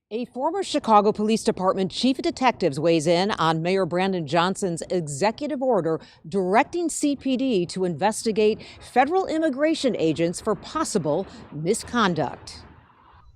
A former Chicago Police Department chief of detectives weighs in on Mayor Brandon Johnson's executive order directing CPD to investigate federal immigration agents for possible misconduct.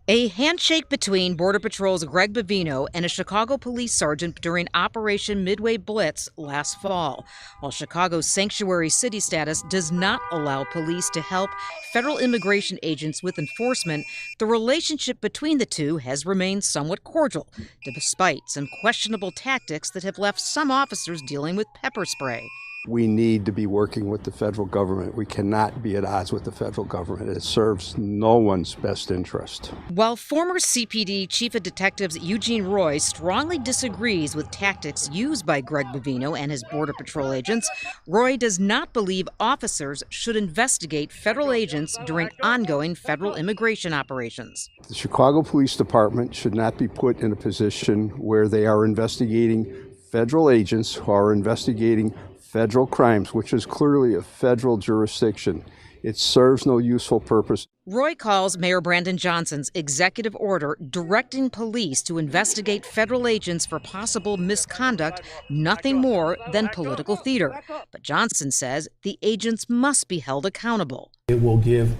A handshake between Border Patrol's Greg Bavino and a Chicago police sergeant during Operation Midway Blitz last fall. While Chicago's sanctuary city status does not allow police to help federal immigration agents with enforcement, the relationship between the two has remained somewhat cordial, despite some questionable tactics that have left some officers dealing with pepper spray. We need to be working with the federal government. We cannot be at odds with the federal government. It serves no one's best interest. While former CPD Chief of Detectives Eugene Roy strongly disagrees with tactics used by Greg Bavino and his Border Patrol agents, Roy does not believe officers should investigate federal agents during ongoing federal immigration operations. The Chicago Police Department should not be put in a position where they are investigating federal agents who are investigating federal crimes, which is clearly a federal jurisdiction. It serves no useful purpose. Roy calls Mayor Brandon Johnson's executive order directing police to investigate federal agents for possible misconduct nothing more than political theater. But Johnson says the agents must be held accountable. It will give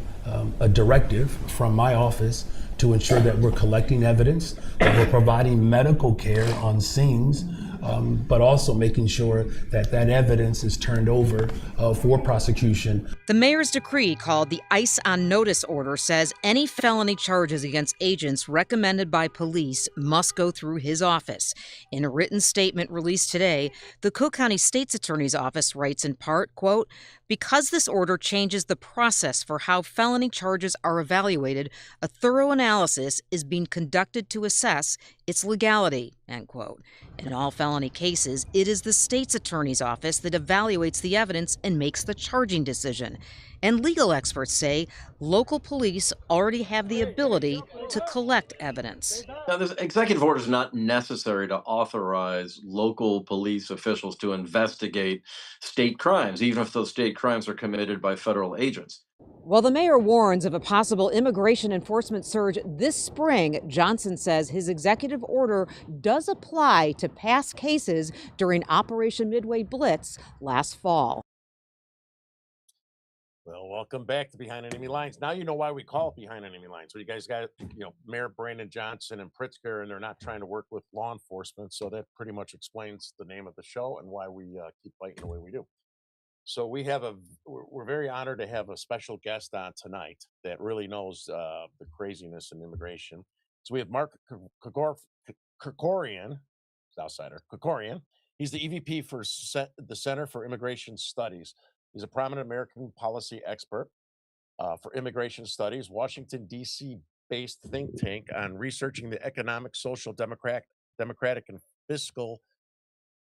a directive from my office to ensure that we're collecting evidence, that we're providing medical care on scenes, but also making sure that that evidence is turned over for prosecution. The mayor's decree, called the ICE on Notice order, says any felony charges against agents recommended by police must go through his office. In a written statement released today, the Cook County State's Attorney's Office writes in part, quote, "Because this order changes the process for how felony charges are evaluated, a thorough analysis is being conducted to assess its legality," end quote. In all felony cases, it is the state's attorney's office that evaluates the evidence and makes the charging decision. And legal experts say local police already have the ability to collect evidence. Now, this executive order is not necessary to authorize local police officials to investigate state crimes, even if those state crimes are committed by federal agents. While the mayor warns of a possible immigration enforcement surge this spring, Johnson says his executive order does apply to past cases during Operation Midway Blitz last fall. Well, welcome back to Behind Enemy Lines. Now you know why we call it Behind Enemy Lines. So you guys got, Mayor Brandon Johnson and Pritzker, and they're not trying to work with law enforcement. So that pretty much explains the name of the show and why we keep fighting the way we do. So we're very honored to have a special guest on tonight that really knows the craziness in immigration. So we have Mark Krikorian, outsider Krikorian. He's the EVP for the Center for Immigration Studies. He's a prominent American policy expert for immigration studies, Washington, D.C. based think tank on researching the economic, social, democratic, and fiscal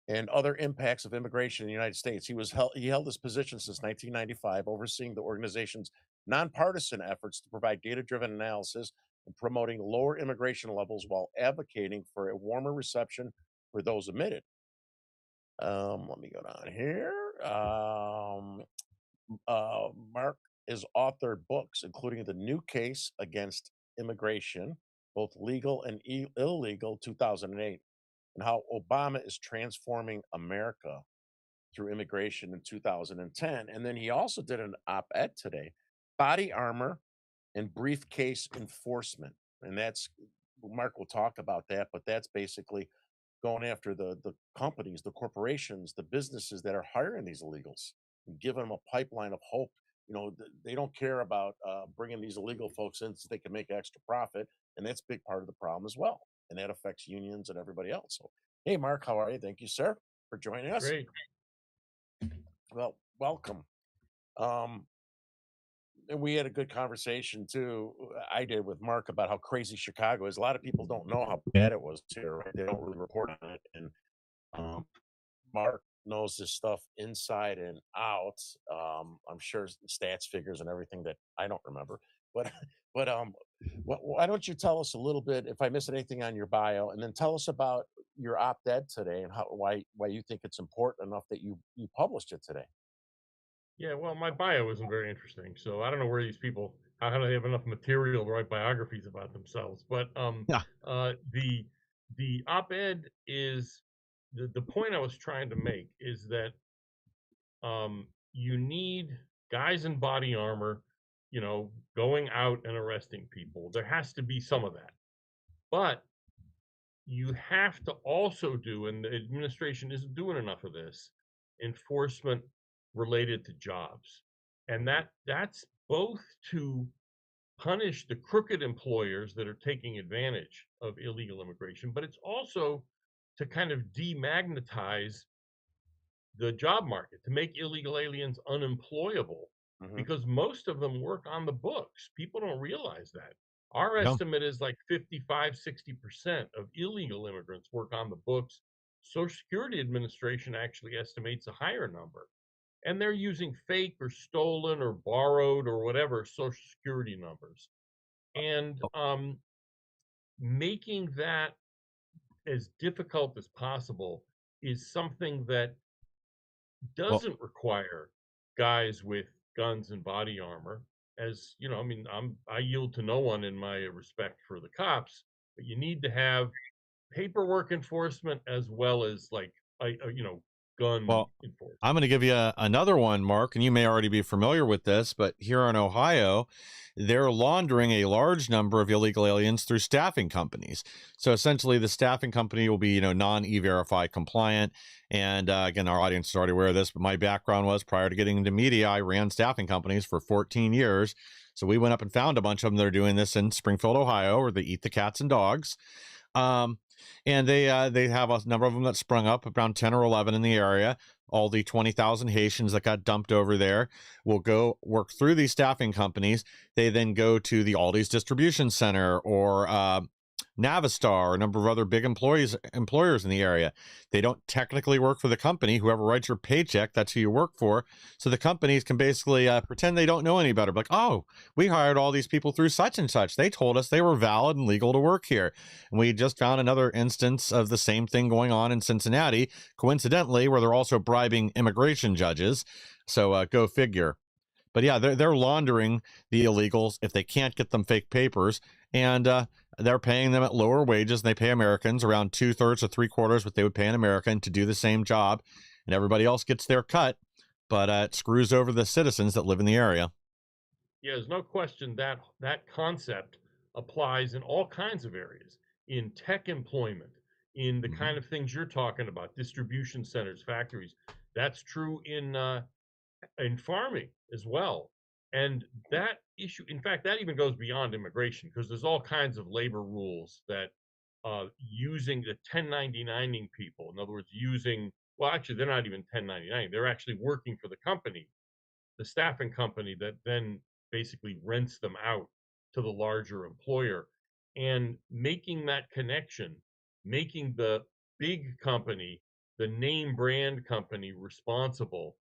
and other impacts of immigration in the United States. He held this position since 1995, overseeing the organization's nonpartisan efforts to provide data-driven analysis and promoting lower immigration levels while advocating for a warmer reception for those admitted. Let me go down here. Mark has authored books, including The New Case Against Immigration, both legal and illegal, 2008, and How Obama is Transforming America Through Immigration in 2010. And then he also did an op-ed today, Body Armor and Briefcase Enforcement. And Mark will talk about that, but that's basically going after the companies, the corporations, the businesses that are hiring these illegals and giving them a pipeline of hope. They don't care about bringing these illegal folks in so they can make extra profit. And that's a big part of the problem as well. And that affects unions and everybody else. So, hey, Mark, how are you? Thank you, sir, for joining us. Great. Well, welcome. And we had a good conversation too. I did with Mark about how crazy Chicago is. A lot of people don't know how bad it was here, right? They don't really report on it. And Mark knows this stuff inside and out. I'm sure stats, figures, and everything that I don't remember. But why don't you tell us a little bit, if I missed anything on your bio, and then tell us about your op-ed today and why you think it's important enough that you published it today. Yeah, well, my bio isn't very interesting, so I don't know where these people how do they have enough material to write biographies about themselves? But Yeah. the op-ed is the point I was trying to make is that you need guys in body armor, going out and arresting people. There has to be some of that, but you have to also do, and the administration isn't doing enough of this, enforcement related to jobs, and that's both to punish the crooked employers that are taking advantage of illegal immigration, but it's also to kind of demagnetize the job market, to make illegal aliens unemployable, because most of them work on the books. People don't realize that. Our Yeah. estimate is like 55-60% of illegal immigrants work on the books. Social Security Administration actually estimates a higher number. And they're using fake or stolen or borrowed or whatever Social Security numbers. And making that as difficult as possible is something that doesn't require guys with guns and body armor. As you know, I mean, I yield to no one in my respect for the cops, but you need to have paperwork enforcement as well as like gun Well, enforcement. I'm going to give you another one, Mark, and you may already be familiar with this, but here in Ohio, they're laundering a large number of illegal aliens through staffing companies. So essentially, the staffing company will be, non-E-Verify compliant. And again, our audience is already aware of this, but my background was prior to getting into media, I ran staffing companies for 14 years. So we went up and found a bunch of them that are doing this in Springfield, Ohio, where they eat the cats and dogs. And they have a number of them that sprung up, around 10 or 11 in the area. All the 20,000 Haitians that got dumped over there will go work through these staffing companies. They then go to the Aldi's distribution center or Navistar, or a number of other big employers in the area. They don't technically work for the company. Whoever writes your paycheck, that's who you work for. So the companies can basically pretend they don't know any better. Like, oh, we hired all these people through such and such. They told us they were valid and legal to work here. And we just found another instance of the same thing going on in Cincinnati, coincidentally, where they're also bribing immigration judges. So go figure. But yeah, they're laundering the illegals if they can't get them fake papers, and they're paying them at lower wages. They pay Americans around 2/3 to 3/4 what they would pay an American to do the same job, and everybody else gets their cut. But it screws over the citizens that live in the area. Yeah, there's no question that that concept applies in all kinds of areas, in tech employment, in the kind of things you're talking about, distribution centers, factories. That's true in farming as well. And that issue, in fact, that even goes beyond immigration, because there's all kinds of labor rules that using the 1099ing people, in other words, well, actually, they're not even 1099, they're actually working for the company, the staffing company that then basically rents them out to the larger employer, and making that connection, making the big company, the name brand company, responsible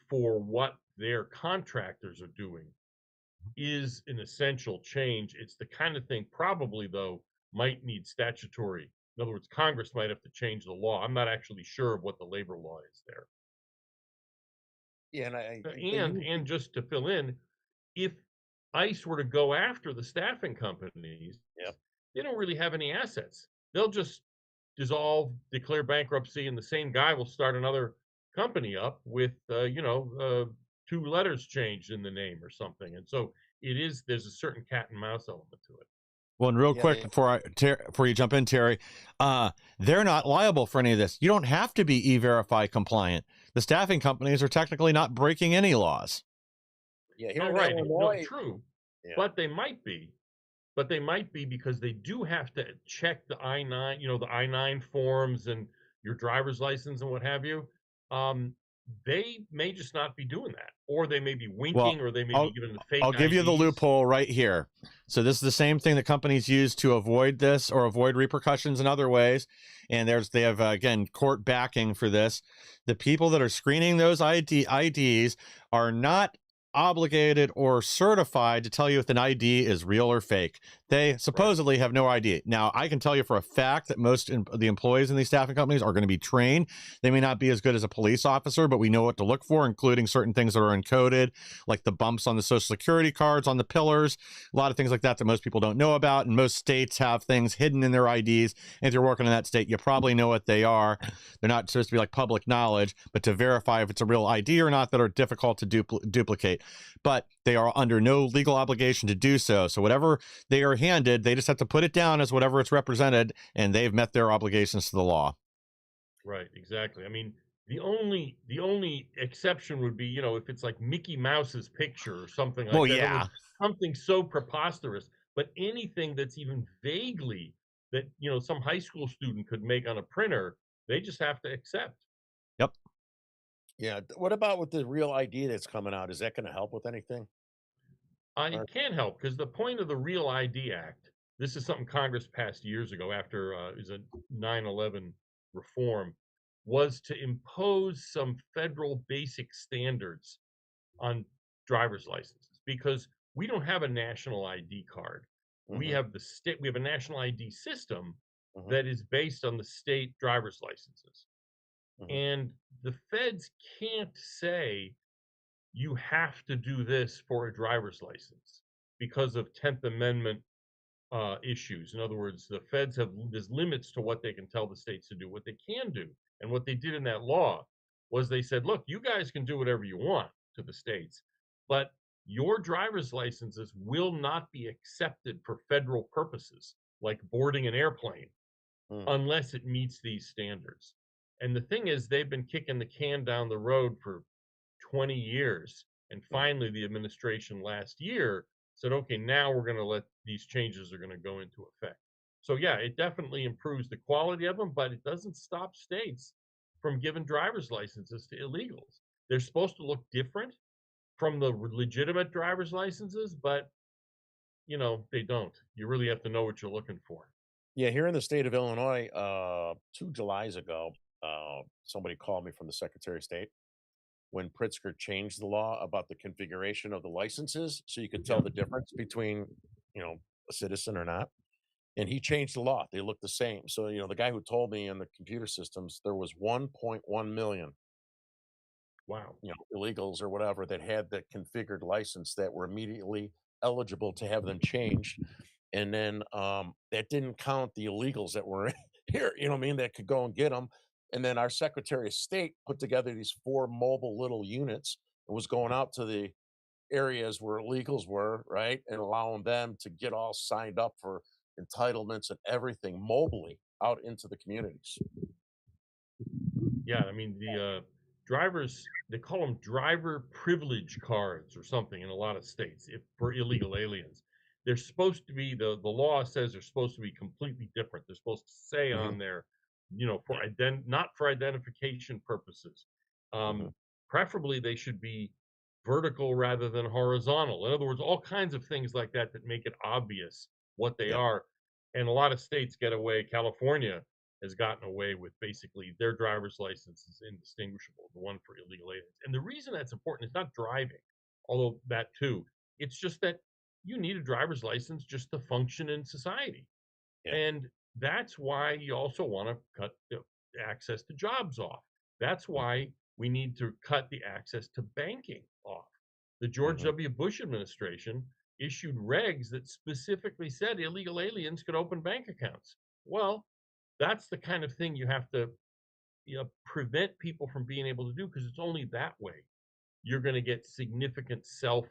for what their contractors are doing is an essential change. It's the kind of thing probably, though, might need statutory. In other words, Congress might have to change the law. I'm not actually sure of what the labor law is there. Yeah, And just to fill in, if ICE were to go after the staffing companies, they don't really have any assets. They'll just dissolve, declare bankruptcy, and the same guy will start another company up with, 2 letters changed in the name or something. And so there's a certain cat and mouse element to it. Well, and real quick before you jump in, Terry, they're not liable for any of this. You don't have to be E-Verify compliant. The staffing companies are technically not breaking any laws. Yeah, here Oh, in right. Illinois, No, true. Yeah. But they might be. But they might be because they do have to check the I-9, the I-9 forms and your driver's license and what have you. They may just not be doing that, or they may be winking, or they may be giving the fake I'll give you the IDs. loophole right here. So this is the same thing that companies use to avoid this or avoid repercussions in other ways. And they have, again, court backing for this. The people that are screening those IDs are not obligated or certified to tell you if an ID is real or fake. They supposedly have no idea. Now, I can tell you for a fact that most the employees in these staffing companies are going to be trained. They may not be as good as a police officer, but we know what to look for, including certain things that are encoded, like the bumps on the Social Security cards on the pillars, a lot of things like that that most people don't know about. And most states have things hidden in their IDs. And if you're working in that state, you probably know what they are. They're not supposed to be like public knowledge, but to verify if it's a real ID or not that are difficult to duplicate. But they are under no legal obligation to do so. So whatever they are handed, they just have to put it down as whatever it's represented, and they've met their obligations to the law. Right, exactly. I mean, the only exception would be, if it's like Mickey Mouse's picture or something like Well, that. In other yeah. words, something so preposterous, but anything that's even vaguely that, some high school student could make on a printer, they just have to accept. Yep. Yeah. What about with the real ID that's coming out? Is that going to help with anything? It can help because the point of the Real ID Act, this is something Congress passed years ago after is a 9/11 reform, was to impose some federal basic standards on driver's licenses because we don't have a national ID card. We Mhm, have we have a national ID system mhm, that is based on the state driver's licenses. mhm, And the feds can't say you have to do this for a driver's license because of 10th Amendment issues. In other words, the feds have there's limits to what they can tell the states to do. What they can do, and what they did in that law, was they said, "Look, you guys can do whatever you want to the states, but your driver's licenses will not be accepted for federal purposes, like boarding an airplane, mm, unless it meets these standards." And the thing is, they've been kicking the can down the road for 20 years. And mm. finally, the administration last year said, okay, now we're going to let these changes are going to go into effect. So, yeah, it definitely improves the quality of them, but it doesn't stop states from giving driver's licenses to illegals. They're supposed to look different from the legitimate driver's licenses, but, they don't. You really have to know what you're looking for. Yeah, here in the state of Illinois, 2 Julys ago, somebody called me from the Secretary of State when Pritzker changed the law about the configuration of the licenses so you could tell Yeah. the difference between, you know, a citizen or not. And he changed the law. They look the same. So, the guy who told me in the computer systems there was 1.1 million, Wow. illegals or whatever that had the configured license that were immediately eligible to have them changed. And then that didn't count the illegals that were here, you know what I mean, that could go and get them. And then our Secretary of State put together these 4 mobile little units and was going out to the areas where illegals were, right? And allowing them to get all signed up for entitlements and everything mobily out into the communities. Yeah, I mean drivers, they call them driver privilege cards or something in a lot of states if for illegal aliens. They're supposed to be the law says they're supposed to be completely different. They're supposed to say Hmm. on there, for not for identification purposes. Hmm. Um, Preferably they should be vertical rather than horizontal. In other words, all kinds of things like that that make it obvious what they Yeah. are. And a lot of states get away. California has gotten away with basically their driver's license is indistinguishable, the one for illegal aliens. And the reason that's important is not driving, although that too. It's just that you need a driver's license just to function in society. Yeah. And that's why you also want to cut the access to jobs off. That's why we need to cut the access to banking off. The George Hmm. W. Bush administration issued regs that specifically said illegal aliens could open bank accounts. Well, that's the kind of thing you have to prevent people from being able to do because it's only that way you're going to get significant self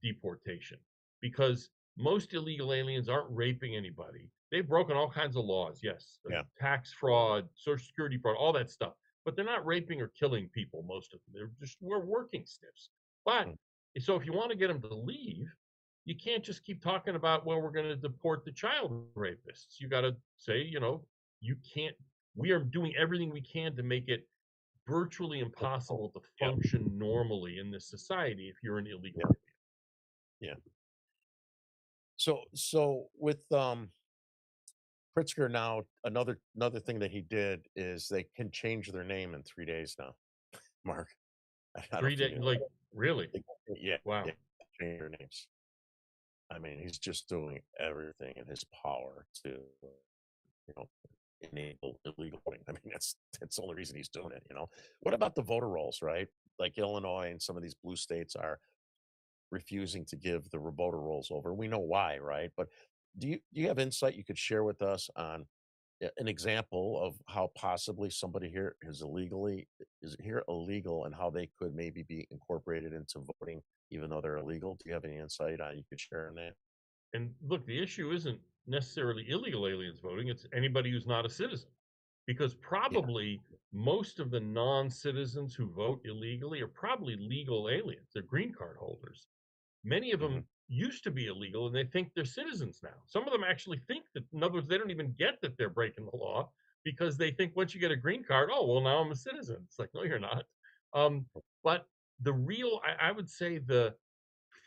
deportation because most illegal aliens aren't raping anybody. They've broken all kinds of laws, yes, Yeah. tax fraud, social security fraud, all that stuff. But they're not raping or killing people, most of them. We're working stiffs. But Mm. so if you want to get them to leave, you can't just keep talking about, well, we're going to deport the child rapists. You got to say, you can't, we are doing everything we can to make it virtually impossible to Yeah. function normally in this society if you're an illegal Yeah. alien. Yeah. So with Pritzker now, another thing that he did is they can change their name in 3 days now. Mark, I don't know Three if you day knew like that. Really? They- Yeah, Wow. yeah, change their names. I mean, he's just doing everything in his power to, enable illegal voting. I mean, that's the only reason he's doing it. What about the voter rolls, right? Like Illinois and some of these blue states are refusing to give the voter rolls over. We know why, right? But do you have insight you could share with us on an example of how possibly somebody here is here illegal and how they could maybe be incorporated into voting even though they're illegal? Do you have any insight on you could share on that? And look, the issue isn't necessarily illegal aliens voting, it's anybody who's not a citizen. Because Yeah. probably most of the non citizens who vote illegally are probably legal aliens. They're green card holders. Many of Hmm. them used to be illegal and they think they're citizens now. Some of them actually think that, in other words, they don't even get that they're breaking the law because they think once you get a green card, oh, well, now I'm a citizen. It's like, no, you're not. Um, but I would say the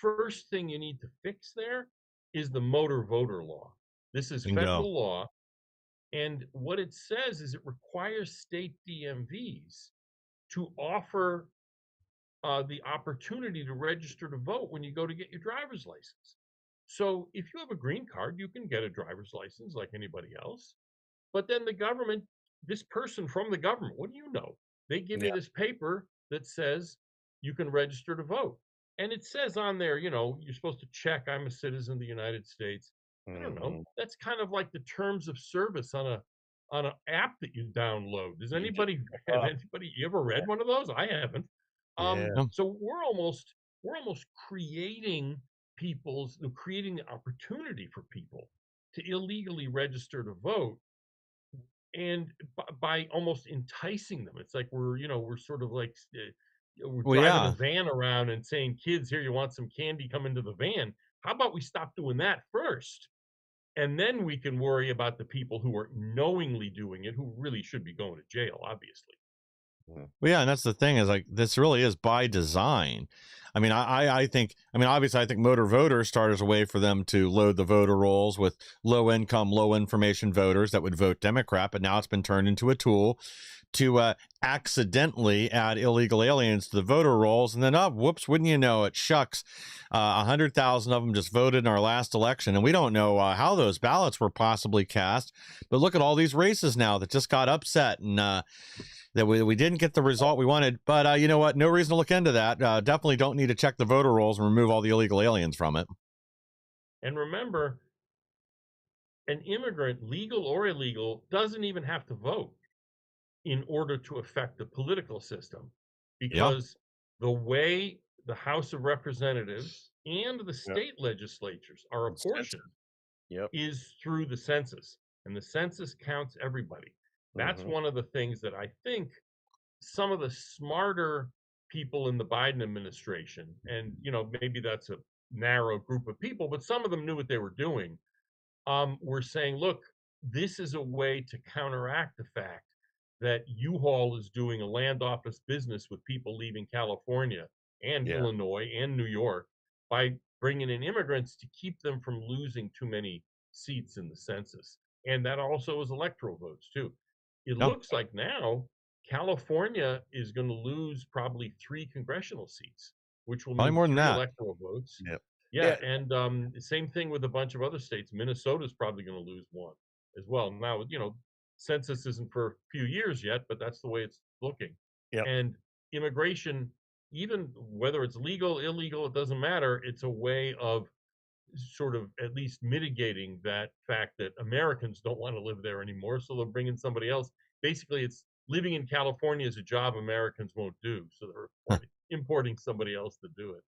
first thing you need to fix there is the motor voter law. This is Bingo. federal law. And what it says is it requires state DMVs to offer the opportunity to register to vote when you go to get your driver's license. So if you have a green card, you can get a driver's license like anybody else. But then the government, this person from the government, what do you know? They give you Yeah. this paper that says you can register to vote. And it says on there, you're supposed to check I'm a citizen of the United States. I don't know. Hmm. That's kind of like the terms of service on an app that you download. Does You just anybody have uh, anybody you ever read one of those? I haven't. yeah. No. So we're almost creating the opportunity for people to illegally register to vote and by almost enticing them. It's like we're sort of like we're Well, driving a yeah. van around and saying, kids, here, you want some candy, come into the van. How about we stop doing that first, and then we can worry about the people who are knowingly doing it, who really should be going to jail, obviously. Mhm. Well, yeah, and that's the thing is like this really is by design. I mean, I think, I mean, obviously, I think motor voters started as a way for them to load the voter rolls with low income, low information voters that would vote Democrat, but now it's been turned into a tool to accidentally add illegal aliens to the voter rolls. And then, oh, whoops, wouldn't you know it? Shucks, 100,000 of them just voted in our last election. And we don't know how those ballots were possibly cast. But look at all these races now that just got upset and that we didn't get the result we wanted. But you know what? No reason to look into that. Definitely don't need to check the voter rolls and remove all the illegal aliens from it. And remember, an immigrant, legal or illegal, doesn't even have to vote in order to affect the political system Yeah. because the way the House of Representatives and the Yep. state legislatures are Consensus. apportioned Yep. is through the census, and the census counts everybody. That's Hmm. one of the things that I think some of the smarter people in the Biden administration, and maybe that's a narrow group of people, but some of them knew what they were doing. Were saying, look, this is a way to counteract the fact that U-Haul is doing a land office business with people leaving California and Yeah. Illinois and New York by bringing in immigrants to keep them from losing too many seats in the census. And that also is electoral votes, too. It Yeah. looks like now California is going to lose probably 3 congressional seats, which will Probably mean more than three that. electoral votes. Yep. Yeah, Yeah. and same thing with a bunch of other states. Minnesota's probably going to lose one as well. Now, census isn't for a few years yet, but that's the way it's looking. Yep. And immigration, even whether it's legal, illegal, it doesn't matter. It's a way of sort of at least mitigating that fact that Americans don't want to live there anymore, so they'll bring in somebody else. Basically, it's living in California is a job Americans won't do, so they're importing somebody else to do it.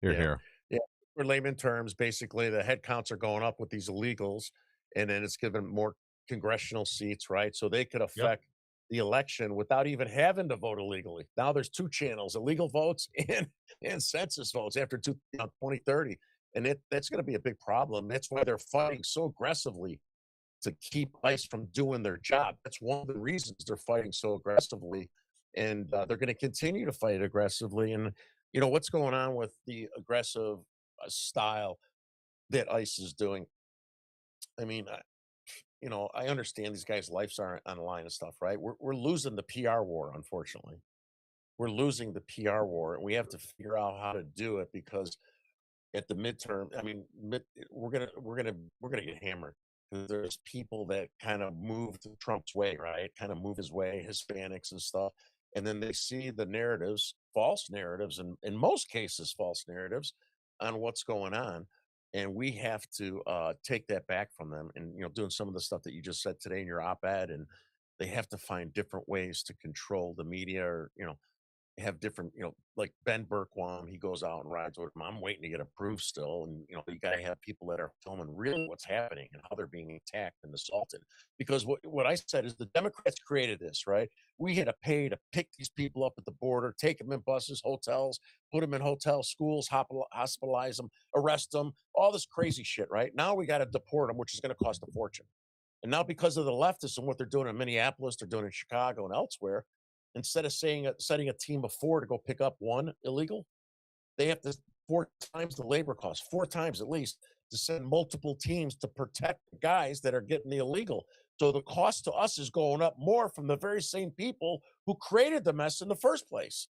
You're Yeah. here. Yeah. For layman terms, basically the head counts are going up with these illegals, and then it's given more congressional seats, right? So they could Yep. affect the election without even having to vote illegally. Now there's two channels: illegal votes and census votes after 2030, and that's going to be a big problem. That's why they're fighting so aggressively to keep ICE from doing their job. That's one of the reasons they're fighting so aggressively, and they're going to continue to fight aggressively. And what's going on with the aggressive style that ICE is doing. I mean, I understand these guys' lives are on the line and stuff, right? We're losing the PR war, unfortunately. we're losing the PR war, and we have to figure out how to do it because at the midterm, I mean, we're gonna get hammered. 'Cause there's people that kind of move Trump's way, right? Kind of move his way, Hispanics and stuff, and then they see the narratives, false narratives, and in most cases, false narratives on what's going on, and we have to take that back from them. And doing some of the stuff that you just said today in your op-ed, and they have to find different ways to control the media, or have different, like Ben Bergquam, he goes out and rides with him. I'm waiting to get approved still. And, you got to have people that are filming really what's happening and how they're being attacked and assaulted. Because what I said is the Democrats created this, right? We had to pay to pick these people up at the border, take them in buses, hotels, put them in hotel schools, hospitalize them, arrest them, all this crazy shit, right? Now we got to deport them, which is going to cost a fortune. And now because of the leftists and what they're doing in Minneapolis, they're doing in Chicago and elsewhere, instead of setting a team of 4 to go pick up one illegal, they have to 4 times the labor cost, 4 times at least, to send multiple teams to protect the guys that are getting the illegal. So the cost to us is going up more from the very same people who created the mess in the first place.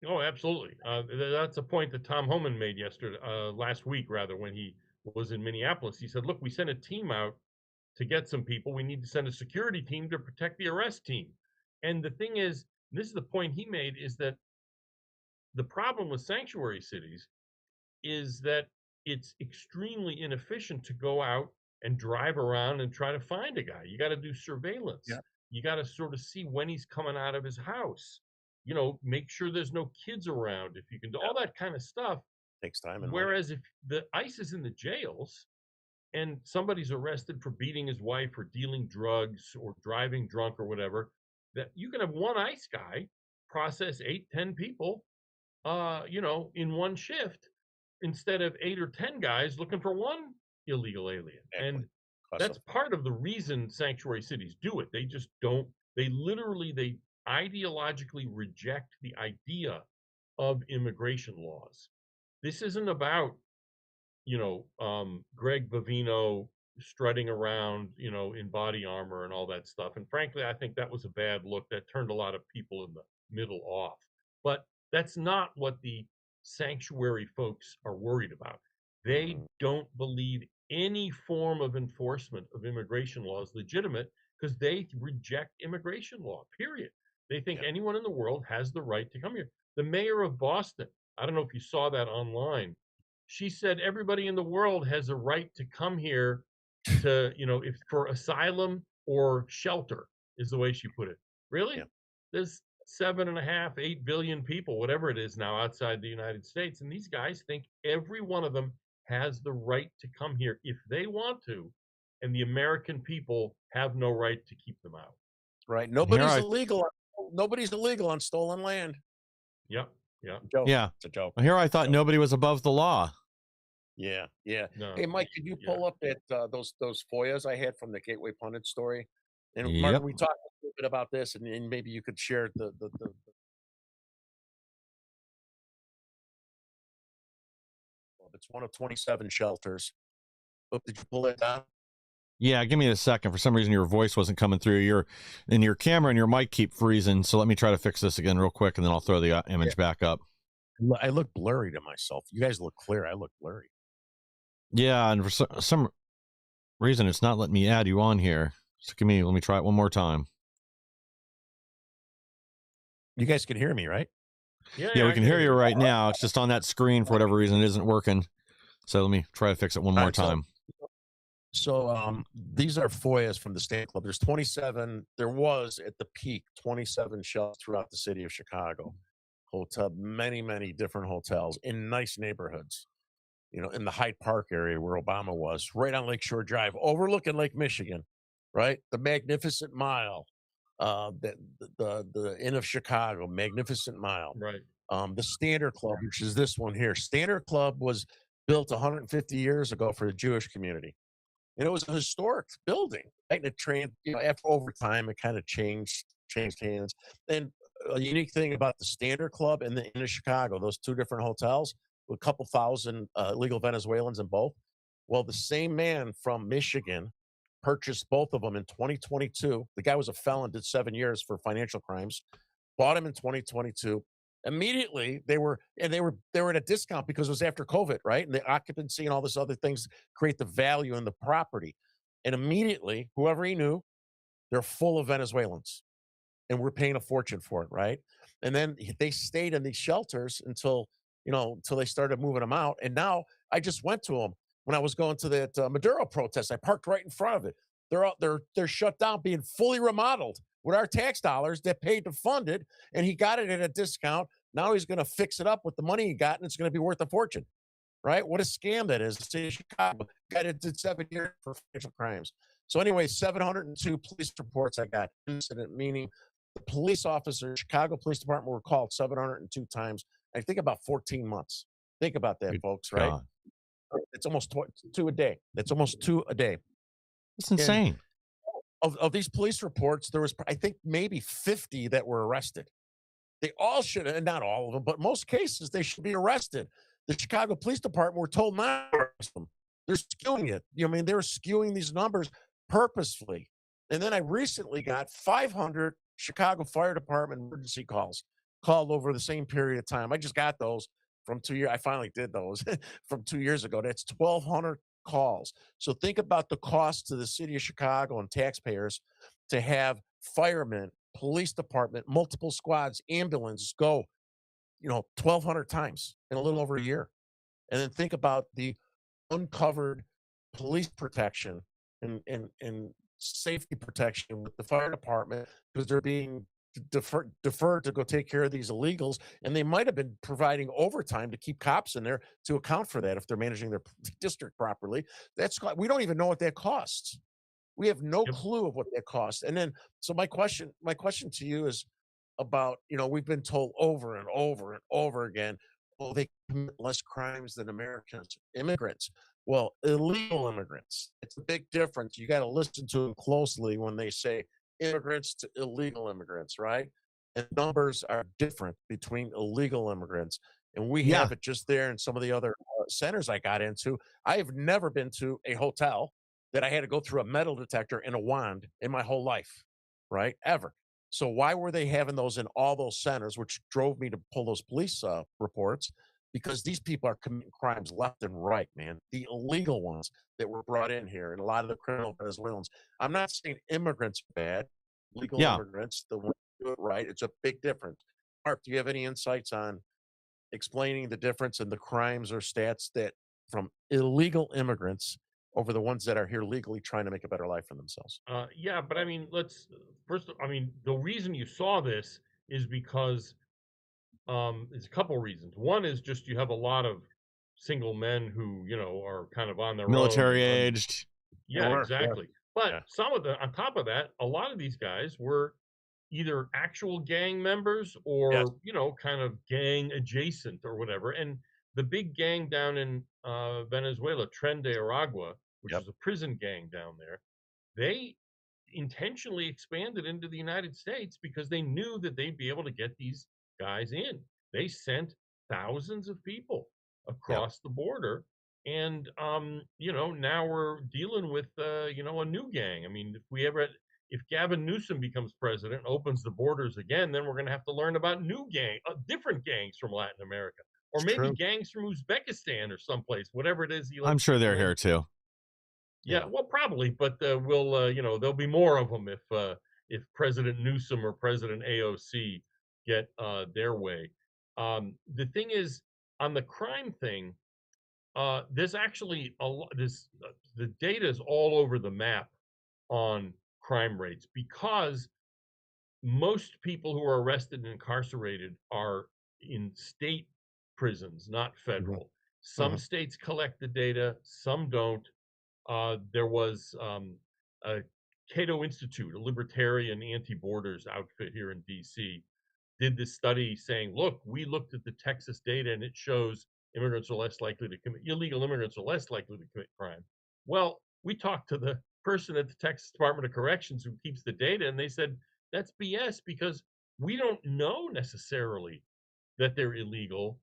Oh, absolutely. That's a point that Tom Homan made last week, rather, when he was in Minneapolis. He said, look, we sent a team out to get some people. We need to send a security team to protect the arrest team. And the thing is, this is the point he made, is that the problem with sanctuary cities is that it's extremely inefficient to go out and drive around and try to find a guy. You got to do surveillance. Yeah. You got to sort of see when he's coming out of his house. Make sure there's no kids around, if you can do all that kind of stuff. Takes time and money. Whereas if the ICE is in the jails and somebody's arrested for beating his wife or dealing drugs or driving drunk or whatever, that you can have one ICE guy process 8-10 people in one shift, instead of 8 or 10 guys looking for one illegal alien. Exactly. And that's part of the reason sanctuary cities do it. They just don't, they ideologically reject the idea of immigration laws. This isn't about, Greg Bavino strutting around, in body armor and all that stuff. And frankly, I think that was a bad look that turned a lot of people in the middle off. But that's not what the sanctuary folks are worried about. They don't believe any form of enforcement of immigration law is legitimate because they reject immigration law, period. They think anyone in the world has the right to come here. The mayor of Boston, I don't know if you saw that online, she said everybody in the world has a right to come here to, if for asylum or shelter, is the way she put it. Really? Yeah. There's 7.5, 8 billion people, whatever it is now, outside the United States. And these guys think every one of them has the right to come here if they want to. And the American people have no right to keep them out. Right. Nobody's illegal on stolen land. Yep. Yeah. Yeah. It's a joke. Well, here I thought nobody was above the law. Yeah. Yeah. No. Hey, Mike, could you pull up that those FOIAs I had from the Gateway Pundit story? And Yep. Mark, we talked a little bit about this, and maybe you could share the it's one of 27 shelters. Oh, did you pull it down? Yeah, give me a second. For some reason, your voice wasn't coming through. Your camera and your mic keep freezing. So let me try to fix this again real quick, and then I'll throw the image back up. I look blurry to myself. You guys look clear. I look blurry. Yeah, and for some reason, it's not letting me add you on here. So let me try it one more time. You guys can hear me, right? Yeah, we can hear you right now. It's just on that screen for whatever reason it isn't working. So let me try to fix it one more time. So these are FOIAs from the State Club. There's 27. There was at the peak 27 shelters throughout the city of Chicago. Many, many different hotels in nice neighborhoods. In the Hyde Park area where Obama was, right on Lakeshore Drive, overlooking Lake Michigan, right? The Magnificent Mile, the Inn of Chicago, Magnificent Mile. Right. The Standard Club, which is this one here. Standard Club was built 150 years ago for the Jewish community. And it was a historic building. Right? And after over time, it kind of changed hands. And a unique thing about the Standard Club and the Inn of Chicago, those two different hotels, with a couple thousand illegal Venezuelans in both. Well, the same man from Michigan purchased both of them in 2022. The guy was a felon, did 7 years for financial crimes. bought them in 2022. Immediately they were at a discount because it was after COVID, right? And the occupancy and all this other things create the value in the property. And immediately, whoever he knew, they're full of Venezuelans and we're paying a fortune for it, right? And then they stayed in these shelters until they started moving them out. And now I just went to them when I was going to that Maduro protest. I parked right in front of it. They're shut down, being fully remodeled with our tax dollars that paid to fund it, and he got it at a discount. Now he's going to fix it up with the money he got, and it's going to be worth a fortune, right? What a scam that is. The city of Chicago got it to 7 years for financial crimes. So anyway, 702 police reports I got. Incident meaning the police officers, Chicago Police Department were called 702 times. I think about 14 months. Think about that, Good folks, right? God. It's almost two a day. It's almost two a day. That's And insane. of these police reports, there was, I think, maybe 50 that were arrested. They all should, and not all of them, but most cases they should be arrested. The Chicago Police Department were told not to arrest them. They're skewing it. I mean, they're skewing these numbers purposefully. And then I recently got 500 Chicago Fire Department emergency calls called over the same period of time. I just got those from 2 years. I finally did those from 2 years ago. That's 1,200 calls. So think about the cost to the city of Chicago and taxpayers to have firemen, police department, multiple squads, ambulance go, 1,200 times in a little over a year. And then think about the uncovered police protection and safety protection with the fire department because they're being deferred to go take care of these illegals, and they might have been providing overtime to keep cops in there to account for that if they're managing their district properly. We don't even know what that costs. We have no Yep. clue of what that costs. And then, so my question to you is about, we've been told over and over and over again, oh, they commit less crimes than Americans, immigrants. Well, illegal immigrants, it's a big difference. You got to listen to them closely when they say immigrants to illegal immigrants, right? And numbers are different between illegal immigrants. And we Yeah. have it just there in some of the other centers I got into. I have never been to a hotel that I had to go through a metal detector and a wand in my whole life, right? Ever. So why were they having those in all those centers, which drove me to pull those police reports? Because these people are committing crimes left and right, man. The illegal ones that were brought in here, and a lot of the criminal Venezuelans. I'm not saying immigrants are bad, legal Yeah. immigrants, the ones who do it right. It's a big difference. Mark, do you have any insights on explaining the difference in the crimes or stats that from illegal immigrants over the ones that are here legally trying to make a better life for themselves? Yeah, but I mean, let's first. I mean, the reason you saw this is because there's a couple reasons. One is just you have a lot of single men who are kind of on their own Military and aged. yeah, Sure, exactly. But yeah. some of the on top of that, a lot of these guys were either actual gang members Yes. or kind of gang adjacent or whatever. And the big gang down in Venezuela, Tren de Aragua, which Yep. is a prison gang down there, they intentionally expanded into the United States because they knew that they'd be able to get these guys in. They sent thousands of people Yep. across the border. And now we're dealing with a new gang. I mean, if Gavin Newsom becomes president, opens the borders again, then we're going to have to learn about different gangs from Latin America, or It's maybe true. gangs from Uzbekistan or someplace, whatever it is he I'm likes sure to they're throw in. here too. Yeah, well, probably, but there'll be more of them if President Newsom or President AOC get their way. The thing is, on the crime thing, there's actually the data is all over the map on crime rates because most people who are arrested and incarcerated are in state prisons, not federal. Some Mhm. states collect the data, some don't. There was a Cato Institute, a libertarian anti-borders outfit here in DC, did this study saying, look, we looked at the Texas data and it shows illegal immigrants are less likely to commit crime. Well, we talked to the person at the Texas Department of Corrections who keeps the data, and they said that's BS because we don't know necessarily that they're illegal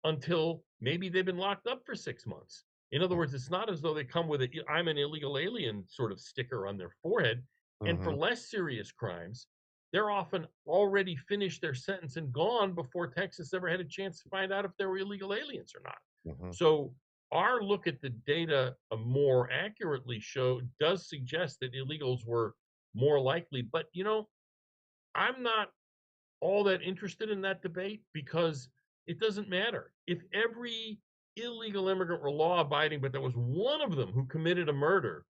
until maybe they've been locked up for 6 months. In other words, it's not as though they come with a "I'm an illegal alien" sort of sticker on their forehead. And for Mhm. less serious crimes, they're often already finished their sentence and gone before Texas ever had a chance to find out if they were illegal aliens or not. Mhm. So our look at the data more accurately does suggest that illegals were more likely. But I'm not all that interested in that debate because it doesn't matter. If every illegal immigrant were law abiding, but there was one of them who committed a murder,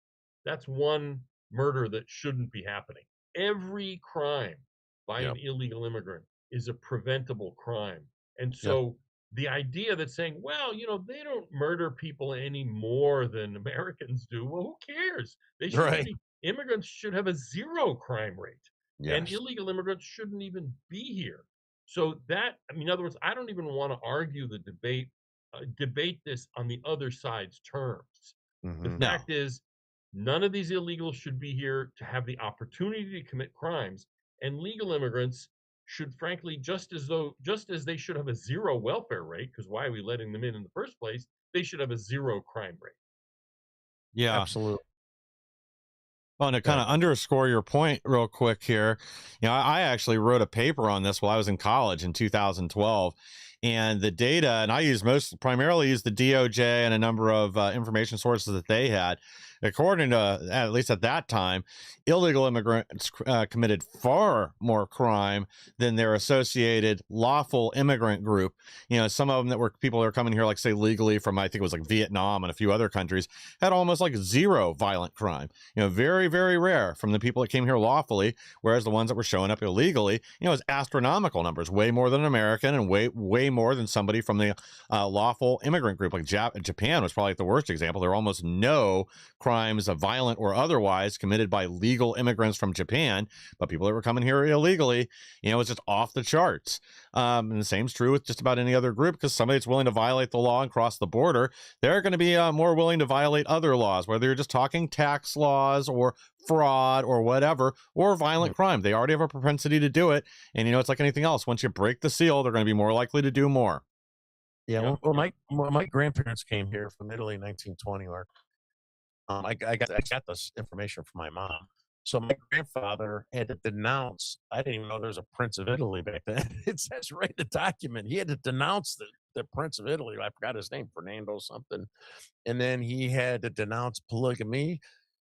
that's one murder that shouldn't be happening. Every crime by an Yep. illegal immigrant is a preventable crime. And Yeah. so the idea that saying, well, they don't murder people any more than Americans do, well, who cares? They shouldn't Right. be, immigrants should have a zero crime rate and Yes. illegal immigrants shouldn't even be here. So in other words, I don't even want to argue the debate this on the other side's terms. The Mhm. No. fact is, none of these illegals should be here to have the opportunity to commit crimes, and legal immigrants should, frankly, just as they should have a zero welfare rate, because why are we letting them in the first place? They should have a zero crime rate. Yeah. Absolutely. Well, and to kind Yeah. of underscore your point real quick here, I actually wrote a paper on this while I was in college in 2012. And the data, and I primarily use the DOJ and a number of information sources that they had. According to, at least at that time, illegal immigrants committed far more crime than their associated lawful immigrant group. Some of them that were people that were coming here, like say legally from, I think it was like Vietnam and a few other countries, had almost like zero violent crime. Very, very rare from the people that came here lawfully, whereas the ones that were showing up illegally, was astronomical numbers, way more than an American and way, way more than somebody from the lawful immigrant group. Like Japan was probably the worst example. There were almost no crimes, violent or otherwise, committed by legal immigrants from Japan, but people that were coming here illegally, it was just off the charts. And the same's true with just about any other group, because somebody that's willing to violate the law and cross the border, they're going to be more willing to violate other laws, whether you're just talking tax laws or fraud or whatever, or violent crime. They already have a propensity to do it. And, it's like anything else. Once you break the seal, they're going to be more likely to do more. Yeah. Yeah. My grandparents came here from Italy in 1920, or I got this information from my mom. So my grandfather had to denounce. I didn't even know there was a Prince of Italy back then. It says right in the document he had to denounce the Prince of Italy. I forgot his name, Fernando something. And then he had to denounce polygamy,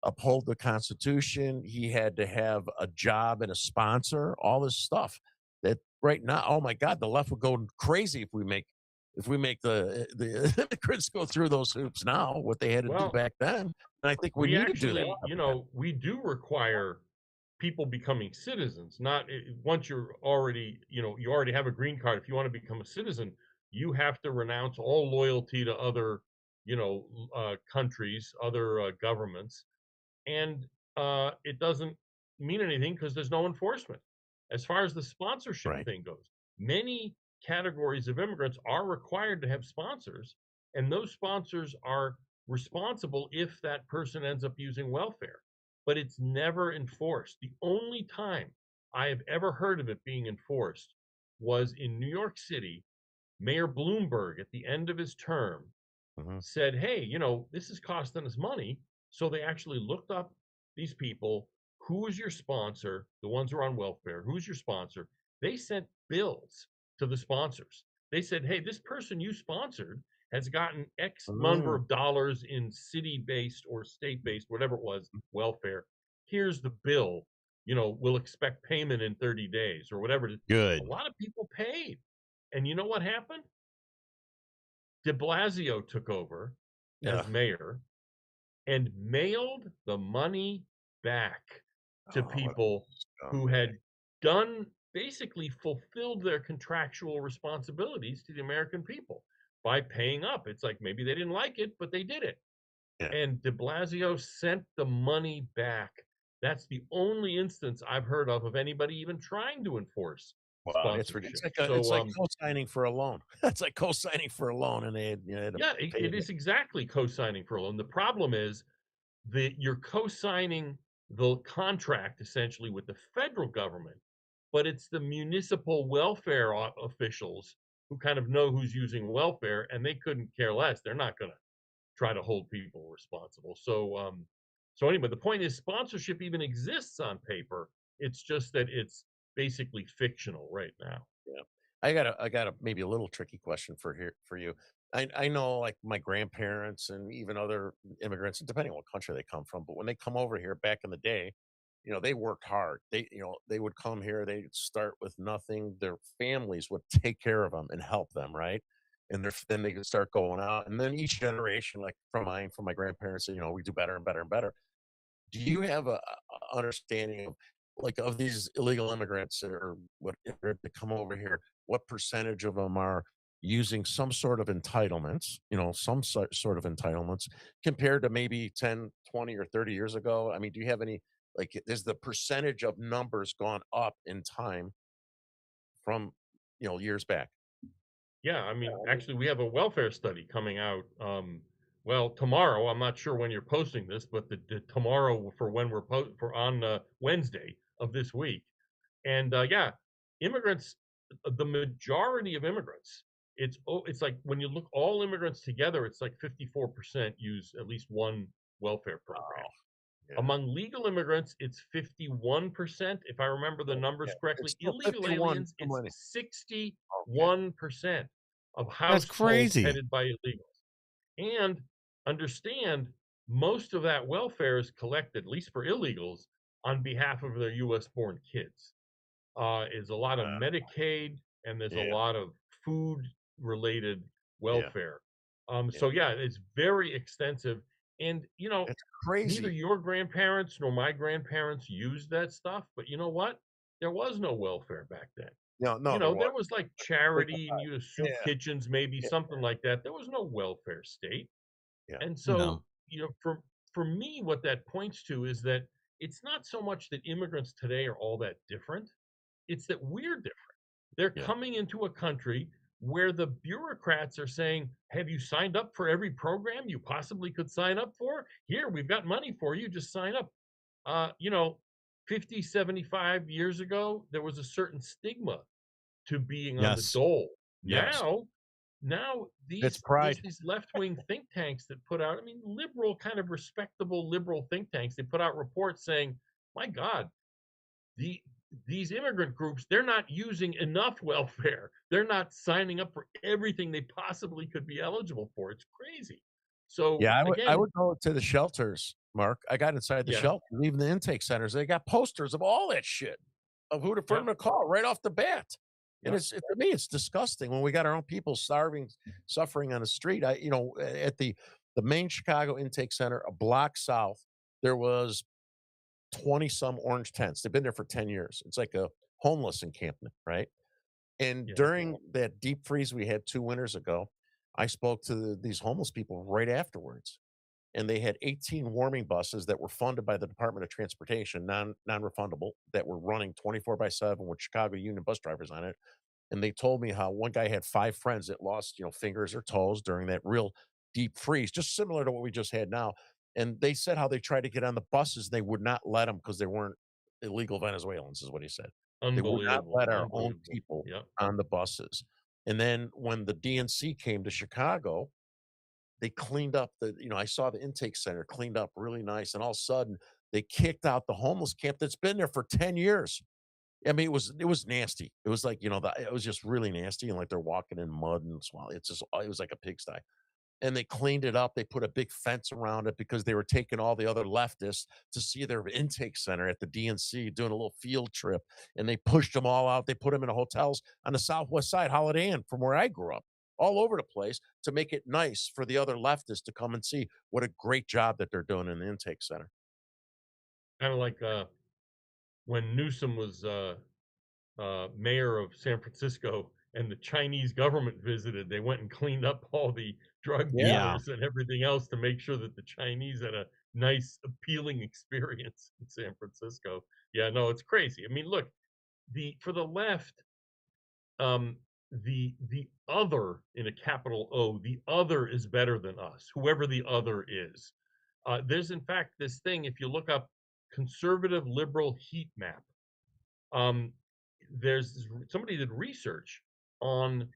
uphold the Constitution. He had to have a job and a sponsor. All this stuff that right now, oh my God, the left would go crazy if we make the immigrants go through those hoops now, what they had to do Well, back then. And I think we we need to do that. actually, we do require people becoming citizens. Not once you're already, you already have a green card. If you want to become a citizen, you have to renounce all loyalty to other, countries, other governments, and it doesn't mean anything because there's no enforcement. As far as the sponsorship Right. thing goes, many categories of immigrants are required to have sponsors, and those sponsors are responsible if that person ends up using welfare, but it's never enforced. The only time I have ever heard of it being enforced was in New York City. Mayor Bloomberg, at the end of his term, Mhm. said, hey, this is costing us money. So they actually looked up these people. Who is your sponsor? The ones who are on welfare. Who's your sponsor? They sent bills to the sponsors. They said, hey, this person you sponsored has gotten X number Mm, of dollars in city based or state based, whatever it was, welfare. Here's the bill. We'll expect payment in 30 days or whatever it is. A Good. lot of people paid. And you know what happened? De Blasio took over yeah. as mayor and mailed the money back to Oh, what people a who scumbag. had done basically fulfilled their contractual responsibilities to the American people by paying up. It's like maybe they didn't like it, but they did it. Yeah. And de Blasio sent the money back. That's the only instance I've heard of anybody even trying to enforce Wow, it's sponsorship. it's So like co-signing for a loan. It's like co-signing for a loan, and they had to yeah, pay it it. is exactly co-signing for a loan. The problem is that you're co-signing the contract essentially with the federal government, but it's the municipal welfare officials who kind of know who's using welfare, and they couldn't care less. They're not going to try to hold people responsible. So anyway, the point is sponsorship even exists on paper. It's just that it's basically fictional right now. Yeah. I got a maybe a little tricky question for you. I know like my grandparents and even other immigrants, depending on what country they come from, but when they come over here back in the day, they worked hard. They would come here, they'd start with nothing. Their families would take care of them and help them, right? And then they could start going out. And then each generation, like from my grandparents, we do better and better and better. Do you have a understanding of of these illegal immigrants or what that come over here? What percentage of them are using some sort of entitlements, some sort of entitlements compared to maybe 10, 20, or 30 years ago? I mean, do you have any is the percentage of numbers gone up in time from years back? Yeah, I mean, actually, we have a welfare study coming out. Well, tomorrow. I'm not sure when you're posting this, but the tomorrow for when for on Wednesday of this week. And yeah, immigrants, the majority of immigrants, it's like when you look all immigrants together, it's like 54% use at least one welfare program. Yeah. Among legal immigrants, it's 51%, if I remember the numbers Yeah. It's correctly. still Illegal 51 aliens, too it's many. Okay. 61% of That's households crazy. headed by illegals. And understand, most of that welfare is collected, at least for illegals, on behalf of their US born kids. Is a lot of Medicaid, and there's a Yeah. lot of food related Yeah. welfare. Yeah. So yeah, it's very extensive. And It's neither crazy. your grandparents nor my grandparents used that stuff, but you know what? There was no welfare back then. No, no, there There was. was like Think charity and about soup it. kitchens, maybe Yeah. something like that. There was no welfare state. Yeah. And so, No. for me, what that points to is that it's not so much that immigrants today are all that different, it's that we're different. They're Yeah. coming into a country where the bureaucrats are saying, have you signed up for every program you possibly could sign up for? Here, we've got money for you, just sign up. Uh, you know, 50, 75 years ago, there was a certain stigma to being on the Yes. dole. Yes. Now It's there's pride. these left-wing think tanks that put out, I mean, liberal, kind of respectable liberal think tanks. They put out reports saying, my God, the these immigrant groups, they're not using enough welfare. They're not signing up for everything they possibly could be eligible for. It's crazy. So Yeah, I again, would go to the shelters, Mark. I got inside the yeah, shelter, even the intake centers. They got posters of all that shit of who to for yeah, them to call right off the bat. And yeah, to me, it's disgusting when we got our own people starving, suffering on the street. At the main Chicago intake center, a block south, there was 20 some orange tents. They've been there for 10 years. It's like a homeless encampment, right? And yeah. during that deep freeze we had 2 winters ago, I spoke to these homeless people right afterwards, and they had 18 warming buses that were funded by the Department of Transportation, non-refundable, that were running 24 by 7 with Chicago Union bus drivers on it. And they told me how one guy had 5 friends that lost, fingers or toes during that real deep freeze, just similar to what we just had now. And they said how they tried to get on the buses, they would not let them because they weren't illegal Venezuelans, is what he said. They would not Unbelievable, let our own unbelievable. people Yeah. on the buses. And then when the DNC came to Chicago, they cleaned up I saw the intake center cleaned up really nice, and all of a sudden, they kicked out the homeless camp that's been there for 10 years. I mean, it was nasty. It was like, it was just really nasty, and, like, they're walking in mud and swamp. It was like a pigsty. And they cleaned it up. They put a big fence around it because they were taking all the other leftists to see their intake center at the DNC, doing a little field trip, and they pushed them all out. They put them in hotels on the Southwest Side, Holiday Inn, from where I grew up, all over the place to make it nice for the other leftists to come and see what a great job that they're doing in the intake center. Kind of like when Newsom was mayor of San Francisco and the Chinese government visited, they went and cleaned up all the drug Yeah. Yeah. dealers and everything else to make sure that the Chinese had a nice, appealing experience in San Francisco. Yeah, no, it's crazy. I mean, look, the for the left, the other, in a capital O, the other is better than us, whoever the other is. There's in fact this thing, if you look up conservative liberal heat map, um, somebody did research on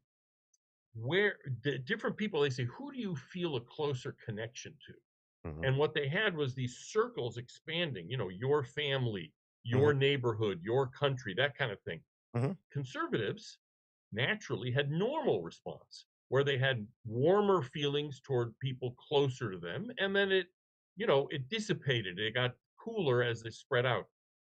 where the different people, they say, who do you feel a closer connection to? Mhm. And what they had was these circles expanding, your family, your neighborhood, your country, that kind of thing. Mhm. Conservatives naturally had normal response where they had warmer feelings toward people closer to them, and then it dissipated. It got cooler as they spread out.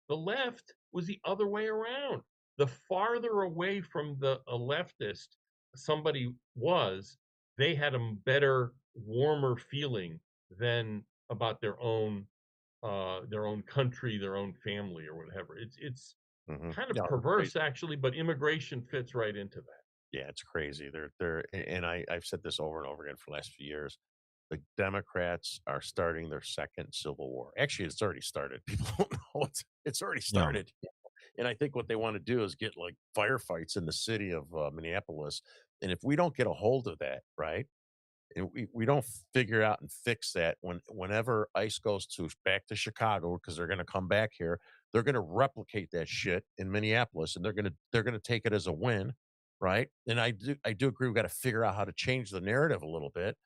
The left was the other way around. The farther away from a leftist somebody was, they had a better, warmer feeling than about their own country, their own family, or whatever. It's kind of Yeah, perverse, actually, but immigration fits right into that. yeah, it's crazy. And I've said this over and over again for the last few years. The Democrats are starting their second civil war. Actually, it's already started. People don't know it's already Yeah. started. And I think what they want to do is get like firefights in the city of Minneapolis. And if we don't get a hold of that, right? And we don't figure out and fix that whenever ICE goes to back to Chicago because they're going to come back here, they're going to replicate that shit in Minneapolis and they're going to take it as a win, right? And I do agree we got to figure out how to change the narrative a little bit,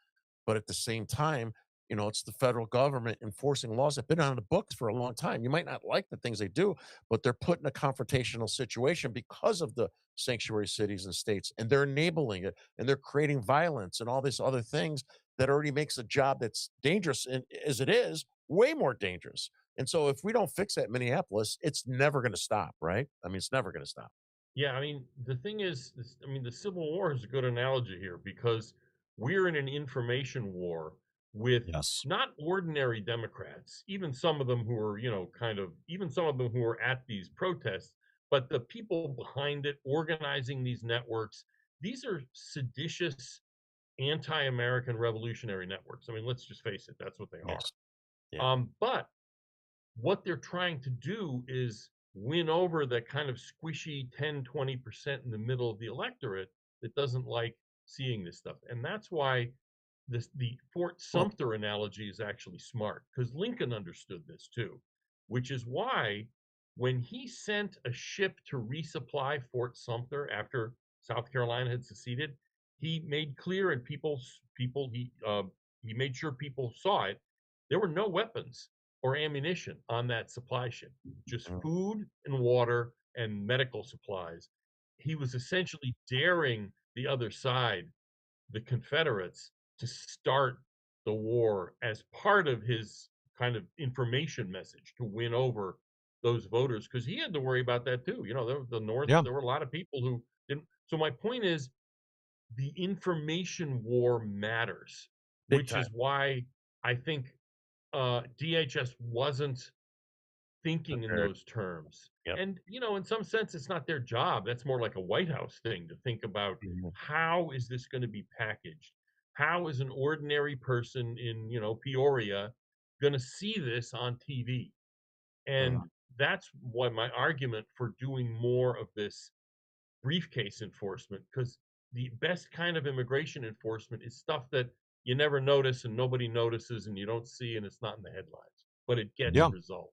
but at the same time, it's the federal government enforcing laws that have been on the books for a long time. You might not like the things they do, but they're put in a confrontational situation because of the sanctuary cities and states, and they're enabling it, and they're creating violence and all these other things that already makes a job that's dangerous and as it is way more dangerous. And so if we don't fix that in Minneapolis, it's never going to stop, right? I mean, it's never going to stop. Yeah, I mean, the thing is, the Civil War is a good analogy here because we're in an information war with Yes. not ordinary Democrats, even some of them who are, even some of them who are at these protests, but the people behind it organizing these networks. These are seditious, anti American revolutionary networks. I mean, let's just face it, that's what they are. Yes. Yeah. But what they're trying to do is win over the kind of squishy 10-20% in the middle of the electorate that doesn't like seeing this stuff. And that's why the Fort Well, Sumter analogy is actually smart because Lincoln understood this too, which is why when he sent a ship to resupply Fort Sumter after South Carolina had seceded, he made clear and he made sure people saw it. There were no weapons or ammunition on that supply ship, just mm, food and water and medical supplies. He was essentially daring the other side, the Confederates, to start the war as part of his kind of information message to win over those voters because he had to worry about that too. The North, Yeah. there were a lot of people who didn't. So my point is the information war matters, big which time. is why I think DHS wasn't thinking in Prepared. those terms. Yep. And, in some sense, it's not their job. That's more like a White House thing to think about Mhm. how is this going to be packaged? How is an ordinary person in, Peoria going to see this on TV? Mm. And that's why my argument for doing more of this briefcase enforcement, because the best kind of immigration enforcement is stuff that you never notice and nobody notices and you don't see and it's not in the headlines, but it gets Yeah. results.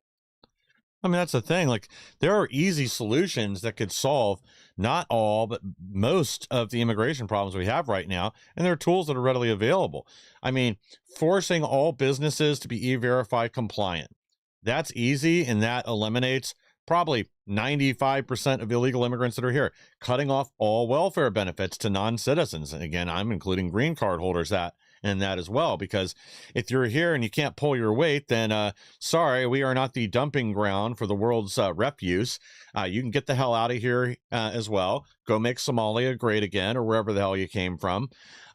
I mean, that's the thing. Like, there are easy solutions that could solve not all, but most of the immigration problems we have right now. And there are tools that are readily available. I mean, forcing all businesses to be E-Verify compliant. That's easy, and that eliminates probably 95% of illegal immigrants that are here. Cutting off all welfare benefits to non-citizens. And again, I'm including green card holders in that as well, because if you're here and you can't pull your weight, then sorry, we are not the dumping ground for the world's refuse. You can get the hell out of here as well. Go make Somalia great again, or wherever the hell you came from.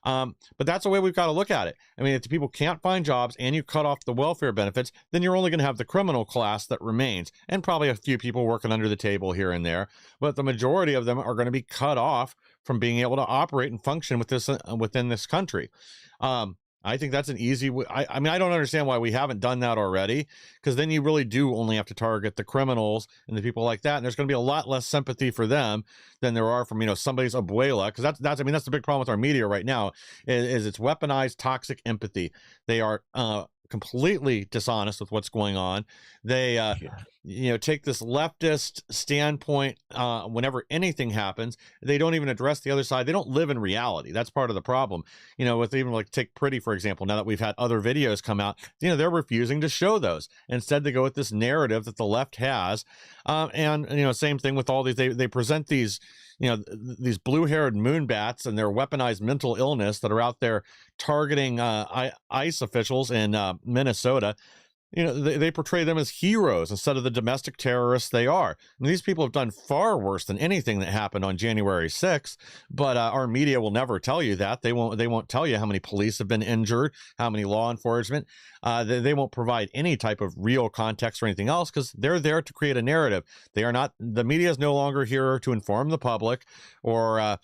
But that's the way we've got to look at it. I mean, if the people can't find jobs and you cut off the welfare benefits, then you're only going to have the criminal class that remains, and probably a few people working under the table here and there. But the majority of them are going to be cut off from being able to operate and function within this country. I think that's an easy way. I mean, I don't understand why we haven't done that already, because then you really do only have to target the criminals and the people like that. And there's going to be a lot less sympathy for them than there are from, somebody's abuela. Because that's the big problem with our media right now is it's weaponized toxic empathy. They are completely dishonest with what's going on. They take this leftist standpoint whenever anything happens. They don't even address the other side. They don't live in reality. That's part of the problem. With even like take Pretty, for example, now that we've had other videos come out, they're refusing to show those. Instead, they go with this narrative that the left has. And same thing with all these, they present these, these blue-haired moonbats and their weaponized mental illness that are out there targeting ICE officials in Minnesota. They portray them as heroes instead of the domestic terrorists they are. And these people have done far worse than anything that happened on January 6th, but our media will never tell you that. They won't tell you how many police have been injured, how many law enforcement. They won't provide any type of real context or anything else because they're there to create a narrative. They are not, the media is no longer here to inform the public or,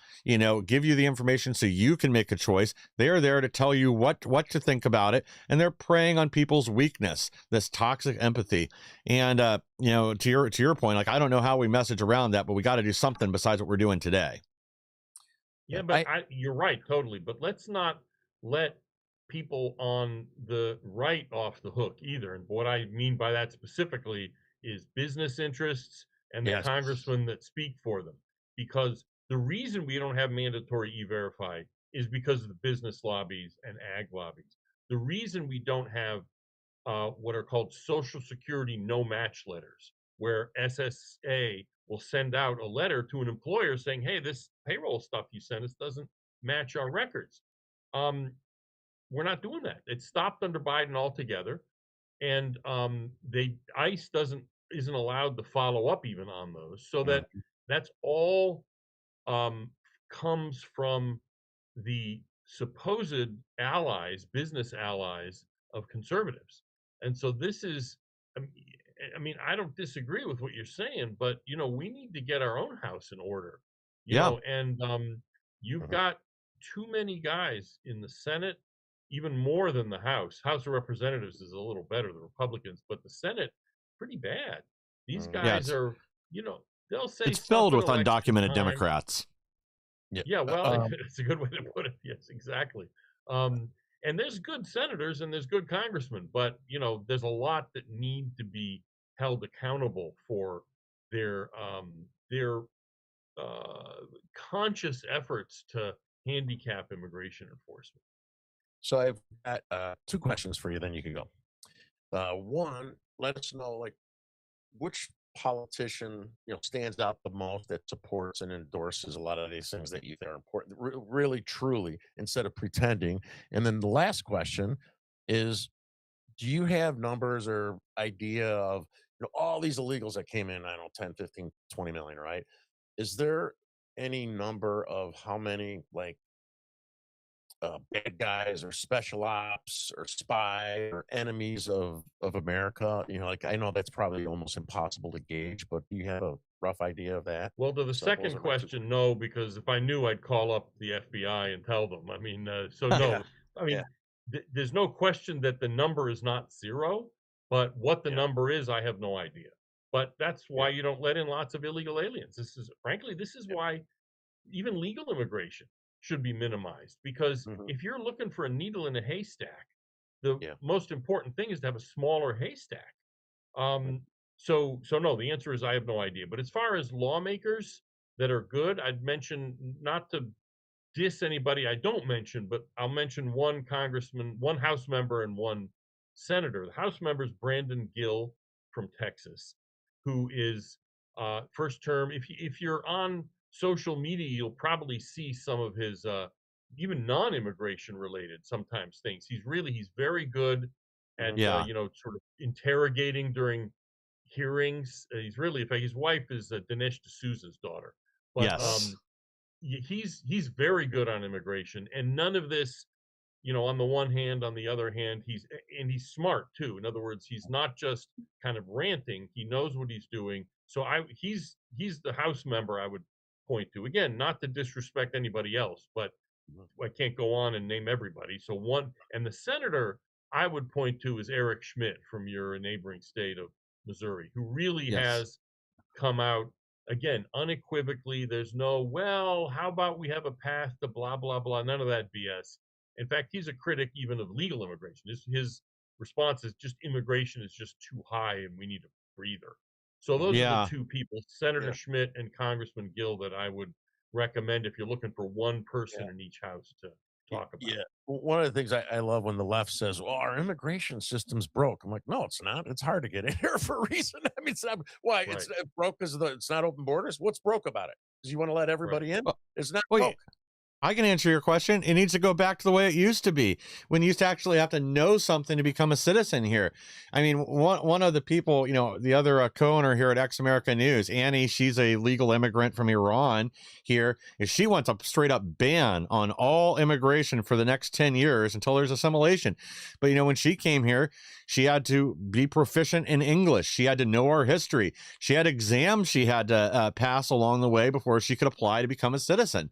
give you the information so you can make a choice. They are there to tell you what to think about it. And they're preying on people's weakness, this toxic empathy. And, to your point, like, I don't know how we message around that, but we got to do something besides what we're doing today. Yeah, but you're right, totally. But let's not let people on the right off the hook either. And what I mean by that specifically is business interests and the Yes. congressmen that speak for them. Because the reason we don't have mandatory e-verify is because of the business lobbies and ag lobbies. The reason we don't have what are called Social Security no match letters, where SSA will send out a letter to an employer saying, hey, this payroll stuff you sent us doesn't match our records. We're not doing that. It stopped under Biden altogether. And ICE isn't allowed to follow up even on those. So that's all comes from the supposed allies, business allies of conservatives. And so this is, I mean, I don't disagree with what you're saying, but we need to get our own house in order. And you've got too many guys in the Senate, even more than the House. House of Representatives is a little better, the Republicans, but the Senate, pretty bad. These guys are, they'll say it's filled with election undocumented time. Democrats. Yeah, well, it's a good way to put it. Yes, exactly. And there's good senators and there's good congressmen, but there's a lot that need to be held accountable for their conscious efforts to handicap immigration enforcement. So I've got two questions for you, then you can go. One, let us know, like, which politician stands out the most that supports and endorses a lot of these things that you think are important, really, truly, instead of pretending. And then the last question is, do you have numbers or idea of all these illegals that came in, I don't know, 10, 15, 20 million, right? Is there any number of how many, like, bad guys or special ops or spy or enemies of America? Like, I know that's probably almost impossible to gauge, but do you have a rough idea of that? Well, to the So those second are my two question, no, because if I knew, I'd call up the FBI and tell them. I mean, so no. Yeah. I mean, Yeah. there's no question that the number is not zero, but what the Yeah. number is, I have no idea. But that's why Yeah. you don't let in lots of illegal aliens. This is Yeah. why even legal immigration should be minimized, because Mhm. if you're looking for a needle in a haystack, the Yeah. most important thing is to have a smaller haystack. Right. So no, the answer is I have no idea. But as far as lawmakers that are good, I'd mention, not to diss anybody I don't mention, but I'll mention one congressman, one House member, and one senator. The House member is Brandon Gill from Texas, who is first term. If you're on social media, you'll probably see some of his even non-immigration related sometimes things. He's very good at Mhm. Yeah. sort of interrogating during hearings. He's really, in fact, his wife is Dinesh D'Souza's daughter, but Yes. he's very good on immigration, and none of this, on the one hand, on the other hand, he's smart too. In other words, he's not just kind of ranting. He knows what he's doing. So he's the House member I would point to. Again, not to disrespect anybody else, but Mhm. I can't go on and name everybody. So and the senator I would point to is Eric Schmidt from your neighboring state of Missouri, who really Yes. has come out, again, unequivocally. There's no, well, how about we have a path to blah blah blah, none of that BS. In fact, he's a critic even of legal immigration. His response is just, immigration is just too high and we need to breather. So those are the Yeah. two people, Senator Yeah. Schmidt and Congressman Gill, that I would recommend if you're looking for one person Yeah. in each house to talk about. Yeah. One of the things I love when the left says, well, our immigration system's broke. I'm like, no, it's not. It's hard to get in here for a reason. I mean, it's not why it's Right. broke because it's not open borders. What's broke about it? Because you want to let everybody in? Well, It's not well, broke. I can answer your question. It needs to go back to the way it used to be, when you used to actually have to know something to become a citizen here. I mean, one of the people, the other co-owner here at X America News, Annie, she's a legal immigrant from Iran here. Is she wants a straight up ban on all immigration for the next 10 years until there's assimilation. But, when she came here, she had to be proficient in English. She had to know our history. She had exams she had to pass along the way before she could apply to become a citizen.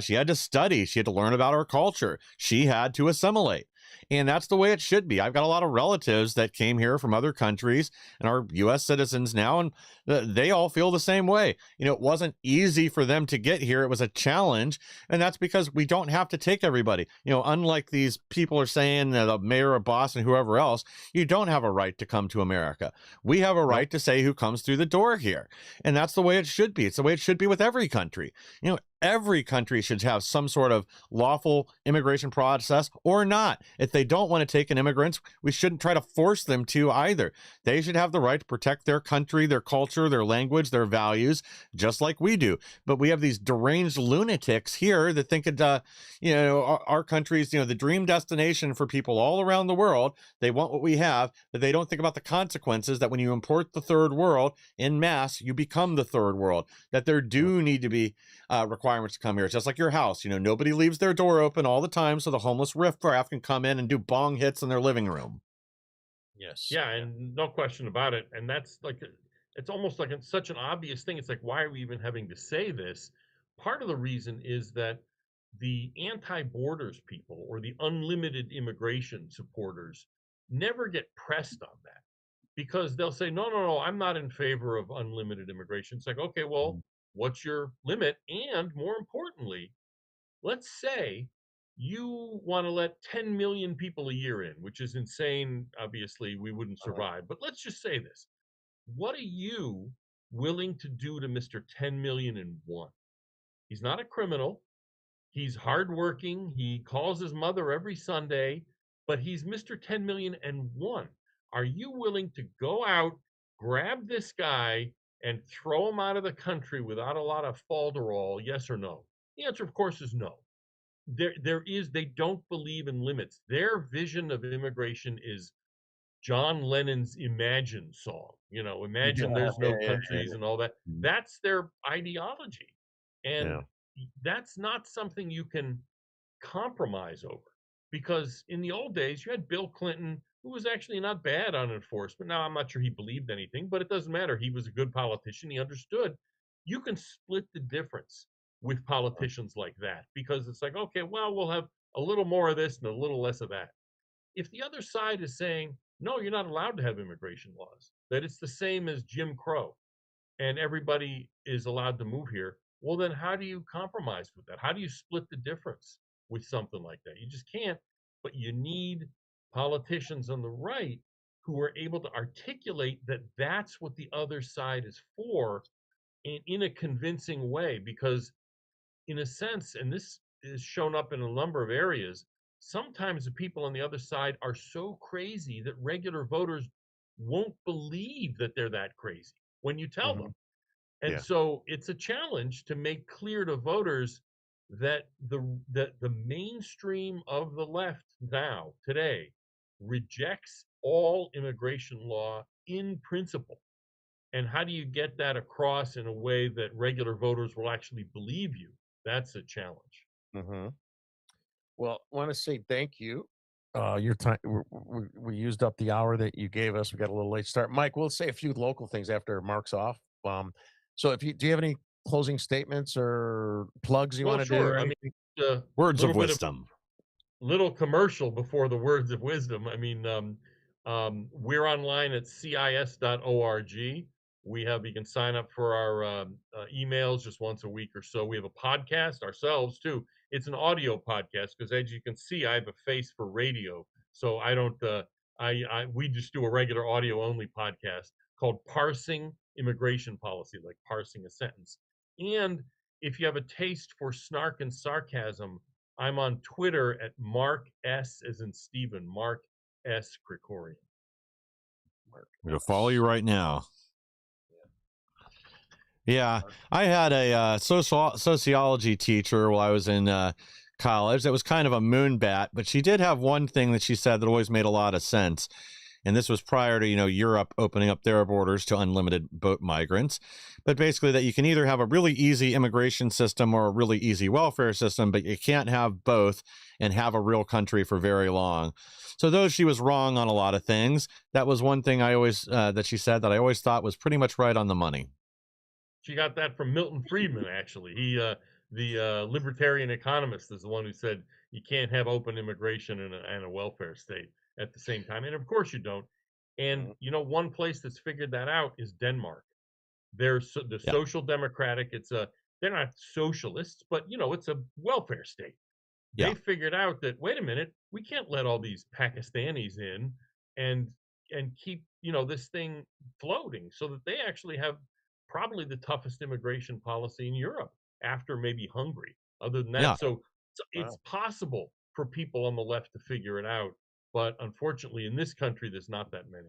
She had to study. She had to learn about our culture. She had to assimilate. And that's the way it should be. I've got a lot of relatives that came here from other countries and are U.S. citizens now, and they all feel the same way. It wasn't easy for them to get here. It was a challenge. And that's because we don't have to take everybody. Unlike these people are saying, the mayor of Boston, whoever else, you don't have a right to come to America. We have a right to say who comes through the door here. And that's the way it should be. It's the way it should be with every country. Every country should have some sort of lawful immigration process or not. If they don't want to take in immigrants, we shouldn't try to force them to either. They should have the right to protect their country, their culture, their language, their values, just like we do. But we have these deranged lunatics here that think our country's, the dream destination for people all around the world. They want what we have, but they don't think about the consequences that when you import the third world in mass, you become the third world, that there do need to be requirements to come here. It's just like your house. Nobody leaves their door open all the time so the homeless riffraff can come in and do bong hits in their living room. Yes. Yeah, and no question about it. And that's like, it's almost like it's such an obvious thing. It's like, why are we even having to say this? Part of the reason is that the anti-borders people or the unlimited immigration supporters never get pressed on that, because they'll say, no, no, no, I'm not in favor of unlimited immigration. It's like, okay, well, what's your limit? And more importantly, let's say you want to let 10 million people a year in, which is insane. Obviously, we wouldn't survive. But let's just say this. What are you willing to do to Mr. 10 million and one? He's not a criminal. He's hardworking. He calls his mother every Sunday, but he's Mr. 10 million and one. Are you willing to go out, grab this guy, and throw him out of the country without a lot of falderall? Yes or no? The answer, of course, is no. They don't believe in limits. Their vision of immigration is John Lennon's Imagine song. Imagine there's no countries and all that. That's their ideology. And that's not something you can compromise over, because in the old days you had Bill Clinton, who was actually not bad on enforcement. Now, I'm not sure he believed anything, but it doesn't matter. He was a good politician. He understood you can split the difference with politicians like that, because it's like, okay, well, we'll have a little more of this and a little less of that. If the other side is saying, no, you're not allowed to have immigration laws, that it's the same as Jim Crow and everybody is allowed to move here, well, then how do you compromise with that? How do you split the difference with something like that? You just can't. But you need politicians on the right who are able to articulate that that's what the other side is for, in a convincing way. Because, in a sense, and this is shown up in a number of areas, sometimes the people on the other side are so crazy that regular voters won't believe that they're that crazy when you tell them. And so it's a challenge to make clear to voters that the mainstream of the left now today rejects all immigration law in principle. And how do you get that across in a way that regular voters will actually believe you? That's a challenge. Well, I want to say thank you. Your time, we used up the hour that you gave us. We got a little late start. Mike, we'll say a few local things after Mark's off. So do you have any closing statements or plugs you Well, want to do? sure. Or I mean, anything? Words of little bit of wisdom. little commercial before the words of wisdom. I mean, we're online at cis.org. You can sign up for our emails just once a week or so. We have a podcast ourselves too. It's an audio podcast because, as you can see, I have a face for radio, so I don't. We just do a regular audio only podcast called parsing immigration policy, like parsing a sentence. And if you have a taste for snark and sarcasm, I'm on Twitter at Mark S. as in Stephen, Mark S. Krikorian. I'm going to follow you right now. Yeah, I had a sociology teacher while I was in college that was kind of a moonbat, but she did have one thing that she said that always made a lot of sense. And this was prior to, Europe opening up their borders to unlimited boat migrants. But basically that you can either have a really easy immigration system or a really easy welfare system, but you can't have both and have a real country for very long. So though she was wrong on a lot of things, that was one thing I always, that she said that I always thought was pretty much right on the money. She got that from Milton Friedman, actually. The libertarian economist, is the one who said you can't have open immigration and a welfare state at the same time. And of course you don't. And one place that's figured that out is Denmark. They're the social democratic. They're not socialists, but it's a welfare state. They figured out that, wait a minute, we can't let all these Pakistanis in and keep this thing floating, so that they actually have probably the toughest immigration policy in Europe, after maybe Hungary. Other than that, so it's possible for people on the left to figure it out, but unfortunately, in this country, there's not that many.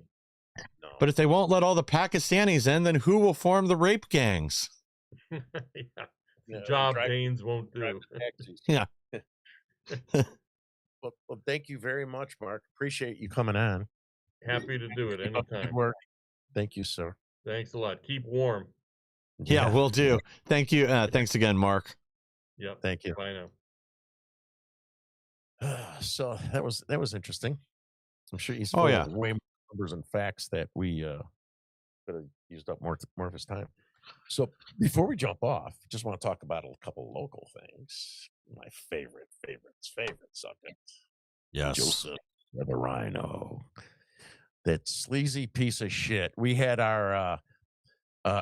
No. But if they won't let all the Pakistanis in, then who will form the rape gangs? Job Danes won't do. Yeah. Well, thank you very much, Mark. Appreciate you coming on. Happy to do it anytime. Thank you, sir. Thanks a lot. Keep warm. Yeah, will do. Thank you. Thanks again, Mark. Yep. Thank you. Bye now. So that was interesting. I'm sure he's way more numbers and facts that we could have used up more of his time. So before we jump off, just want to talk about a couple local things. My favorite subject. Yes. Joseph the Rhino. That sleazy piece of shit. We had our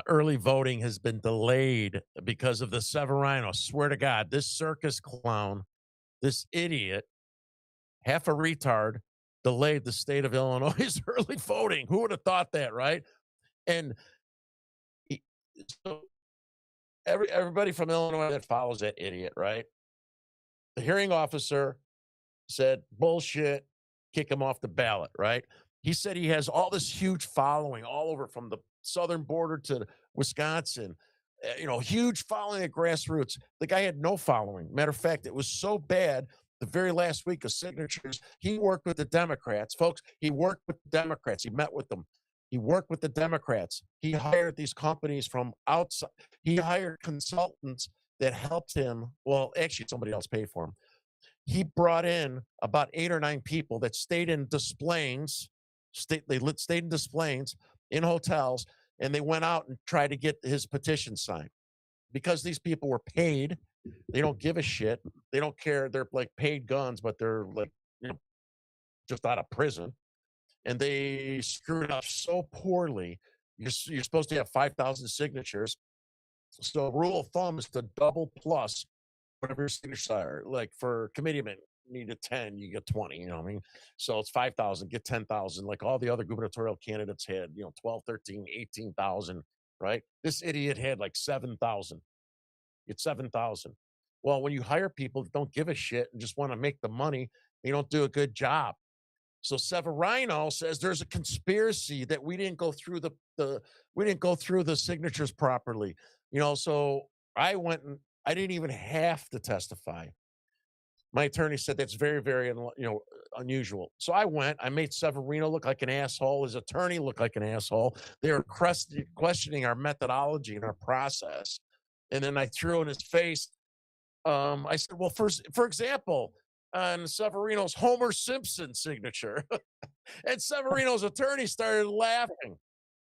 early voting has been delayed because of the Severino. Swear to God, this circus clown, this idiot, half a retard, delayed the state of Illinois' early voting. Who would have thought that, right? And so everybody from Illinois that follows that idiot, right? The hearing officer said, bullshit, kick him off the ballot, right? He said he has all this huge following all over from the southern border to Wisconsin, huge following at grassroots. The guy had no following. Matter of fact, it was so bad the very last week of signatures, he worked with the Democrats. Folks, he worked with the Democrats. He met with them. He worked with the Democrats. He hired these companies from outside. He hired consultants that helped him. Well, actually, somebody else paid for him. He brought in about 8 or 9 people that stayed in Des Plaines. Stayed in Des Plaines in hotels, and they went out and tried to get his petition signed. Because these people were paid, they don't give a shit. They don't care. They're like paid guns, but they're like, just out of prison. And they screwed up so poorly. You're supposed to have 5,000 signatures. So rule of thumb is to double plus whatever your signatures are. Like for committeemen, you need a 10, you get 20, you know what I mean? So it's 5,000, get 10,000. Like all the other gubernatorial candidates had, 12, 13, 18,000, right? This idiot had like 7,000. Get 7,000. Well, when you hire people that don't give a shit and just want to make the money, they don't do a good job. So Severino says there's a conspiracy that we didn't go through the signatures properly. So I went and I didn't even have to testify. My attorney said that's very, very unusual. So I went. I made Severino look like an asshole. His attorney looked like an asshole. They were questioning our methodology and our process. And then I threw in his face. I said, well, for example, on Severino's Homer Simpson signature. And Severino's attorney started laughing.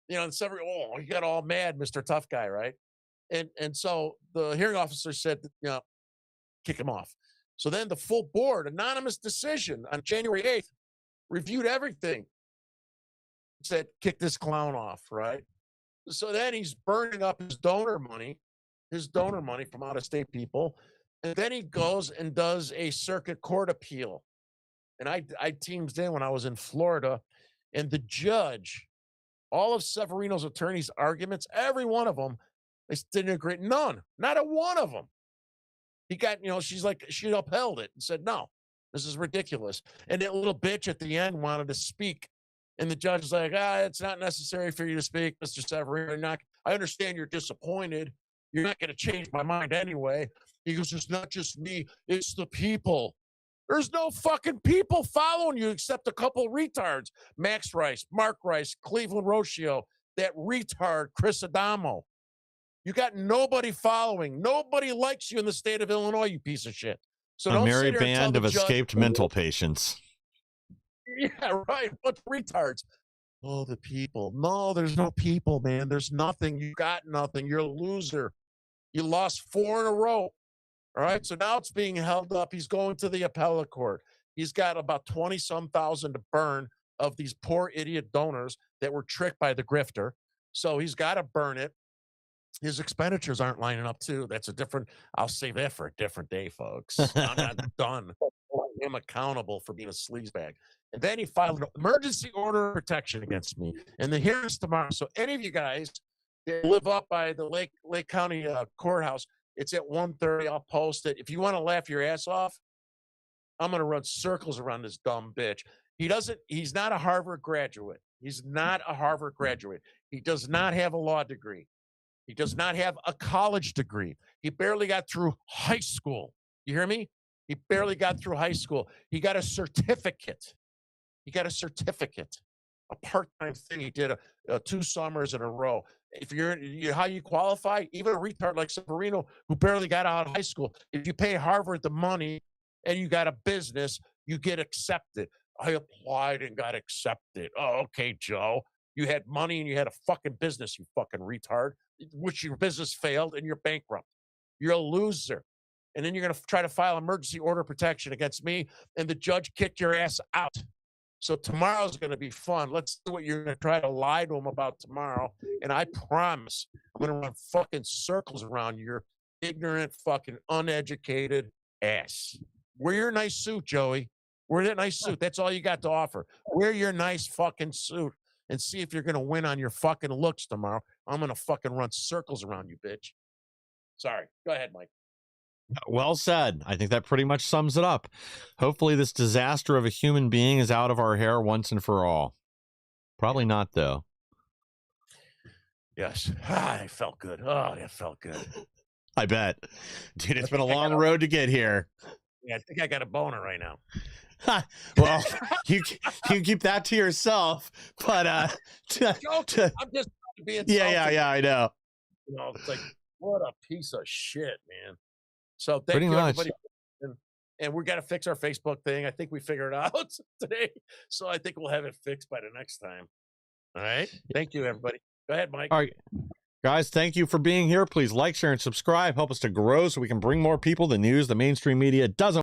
And Severino, he got all mad, Mr. Tough Guy, right? And so the hearing officer said, kick him off. So then the full board, anonymous decision on January 8th, reviewed everything. Said, kick this clown off, right? So then he's burning up his donor money from out-of-state people. And then he goes and does a circuit court appeal. And I teamed in when I was in Florida, and the judge All of Severino's attorneys' arguments, every one of them, they didn't agree. None, not a one of them. He got, she's like, she upheld it and said, no, this is ridiculous. And that little bitch at the end wanted to speak. And the judge is like, it's not necessary for you to speak, Mr. Severino. I understand you're disappointed. You're not going to change my mind anyway. He goes, it's not just me, it's the people. There's no fucking people following you except a couple retards. Max Rice, Mark Rice, Cleveland Rocio, that retard, Chris Adamo. You got nobody following. Nobody likes you in the state of Illinois, you piece of shit. So a merry band of escaped mental patients. Yeah, right. What retards? Oh, the people. No, there's no people, man. There's nothing. You got nothing. You're a loser. You lost 4 in a row. All right. So now it's being held up. He's going to the appellate court. He's got about 20-some thousand to burn of these poor idiot donors that were tricked by the grifter. So he's got to burn it. His expenditures aren't lining up too. I'll save that for a different day, folks. I'm not done holding him accountable for being a sleazebag. And then he filed an emergency order of protection against me. And the hearing's tomorrow. So any of you guys that live up by the Lake County courthouse, it's at 1:30. I'll post it. If you want to laugh your ass off, I'm going to run circles around this dumb bitch. He's not a Harvard graduate. He's not a Harvard graduate. He does not have a law degree. He does not have a college degree. He barely got through high school. You hear me? He barely got through high school. He got a certificate. A part-time thing. He did 2 summers in a row. If how you qualify, even a retard like Severino, who barely got out of high school, if you pay Harvard the money and you got a business, you get accepted. I applied and got accepted. Oh, okay, Joe. You had money and you had a fucking business, you fucking retard, which your business failed and you're bankrupt. You're a loser. And then you're going to try to file emergency order of protection against me, and the judge kicked your ass out. So tomorrow's going to be fun. Let's see what you're going to try to lie to him about tomorrow. And I promise I'm going to run fucking circles around your ignorant, fucking uneducated ass. Wear your nice suit, Joey. Wear that nice suit. That's all you got to offer. Wear your nice fucking suit and see if you're going to win on your fucking looks tomorrow. I'm going to fucking run circles around you, bitch. Sorry. Go ahead, Mike. Well said. I think that pretty much sums it up. Hopefully this disaster of a human being is out of our hair once and for all. Probably not, though. Yes. It felt good. Oh, it felt good. I bet. Dude, it's been a long road to get here. Yeah, I think I got a boner right now. Well, you keep that to yourself, but I'm just being yeah, I know. It's like, what a piece of shit, man. So thank you, everybody. And we got to fix our Facebook thing. I think we figured it out today. So I think we'll have it fixed by the next time. All right. Thank you, everybody. Go ahead, Mike. All right. Guys, thank you for being here. Please like, share, and subscribe. Help us to grow so we can bring more people the news the mainstream media doesn't.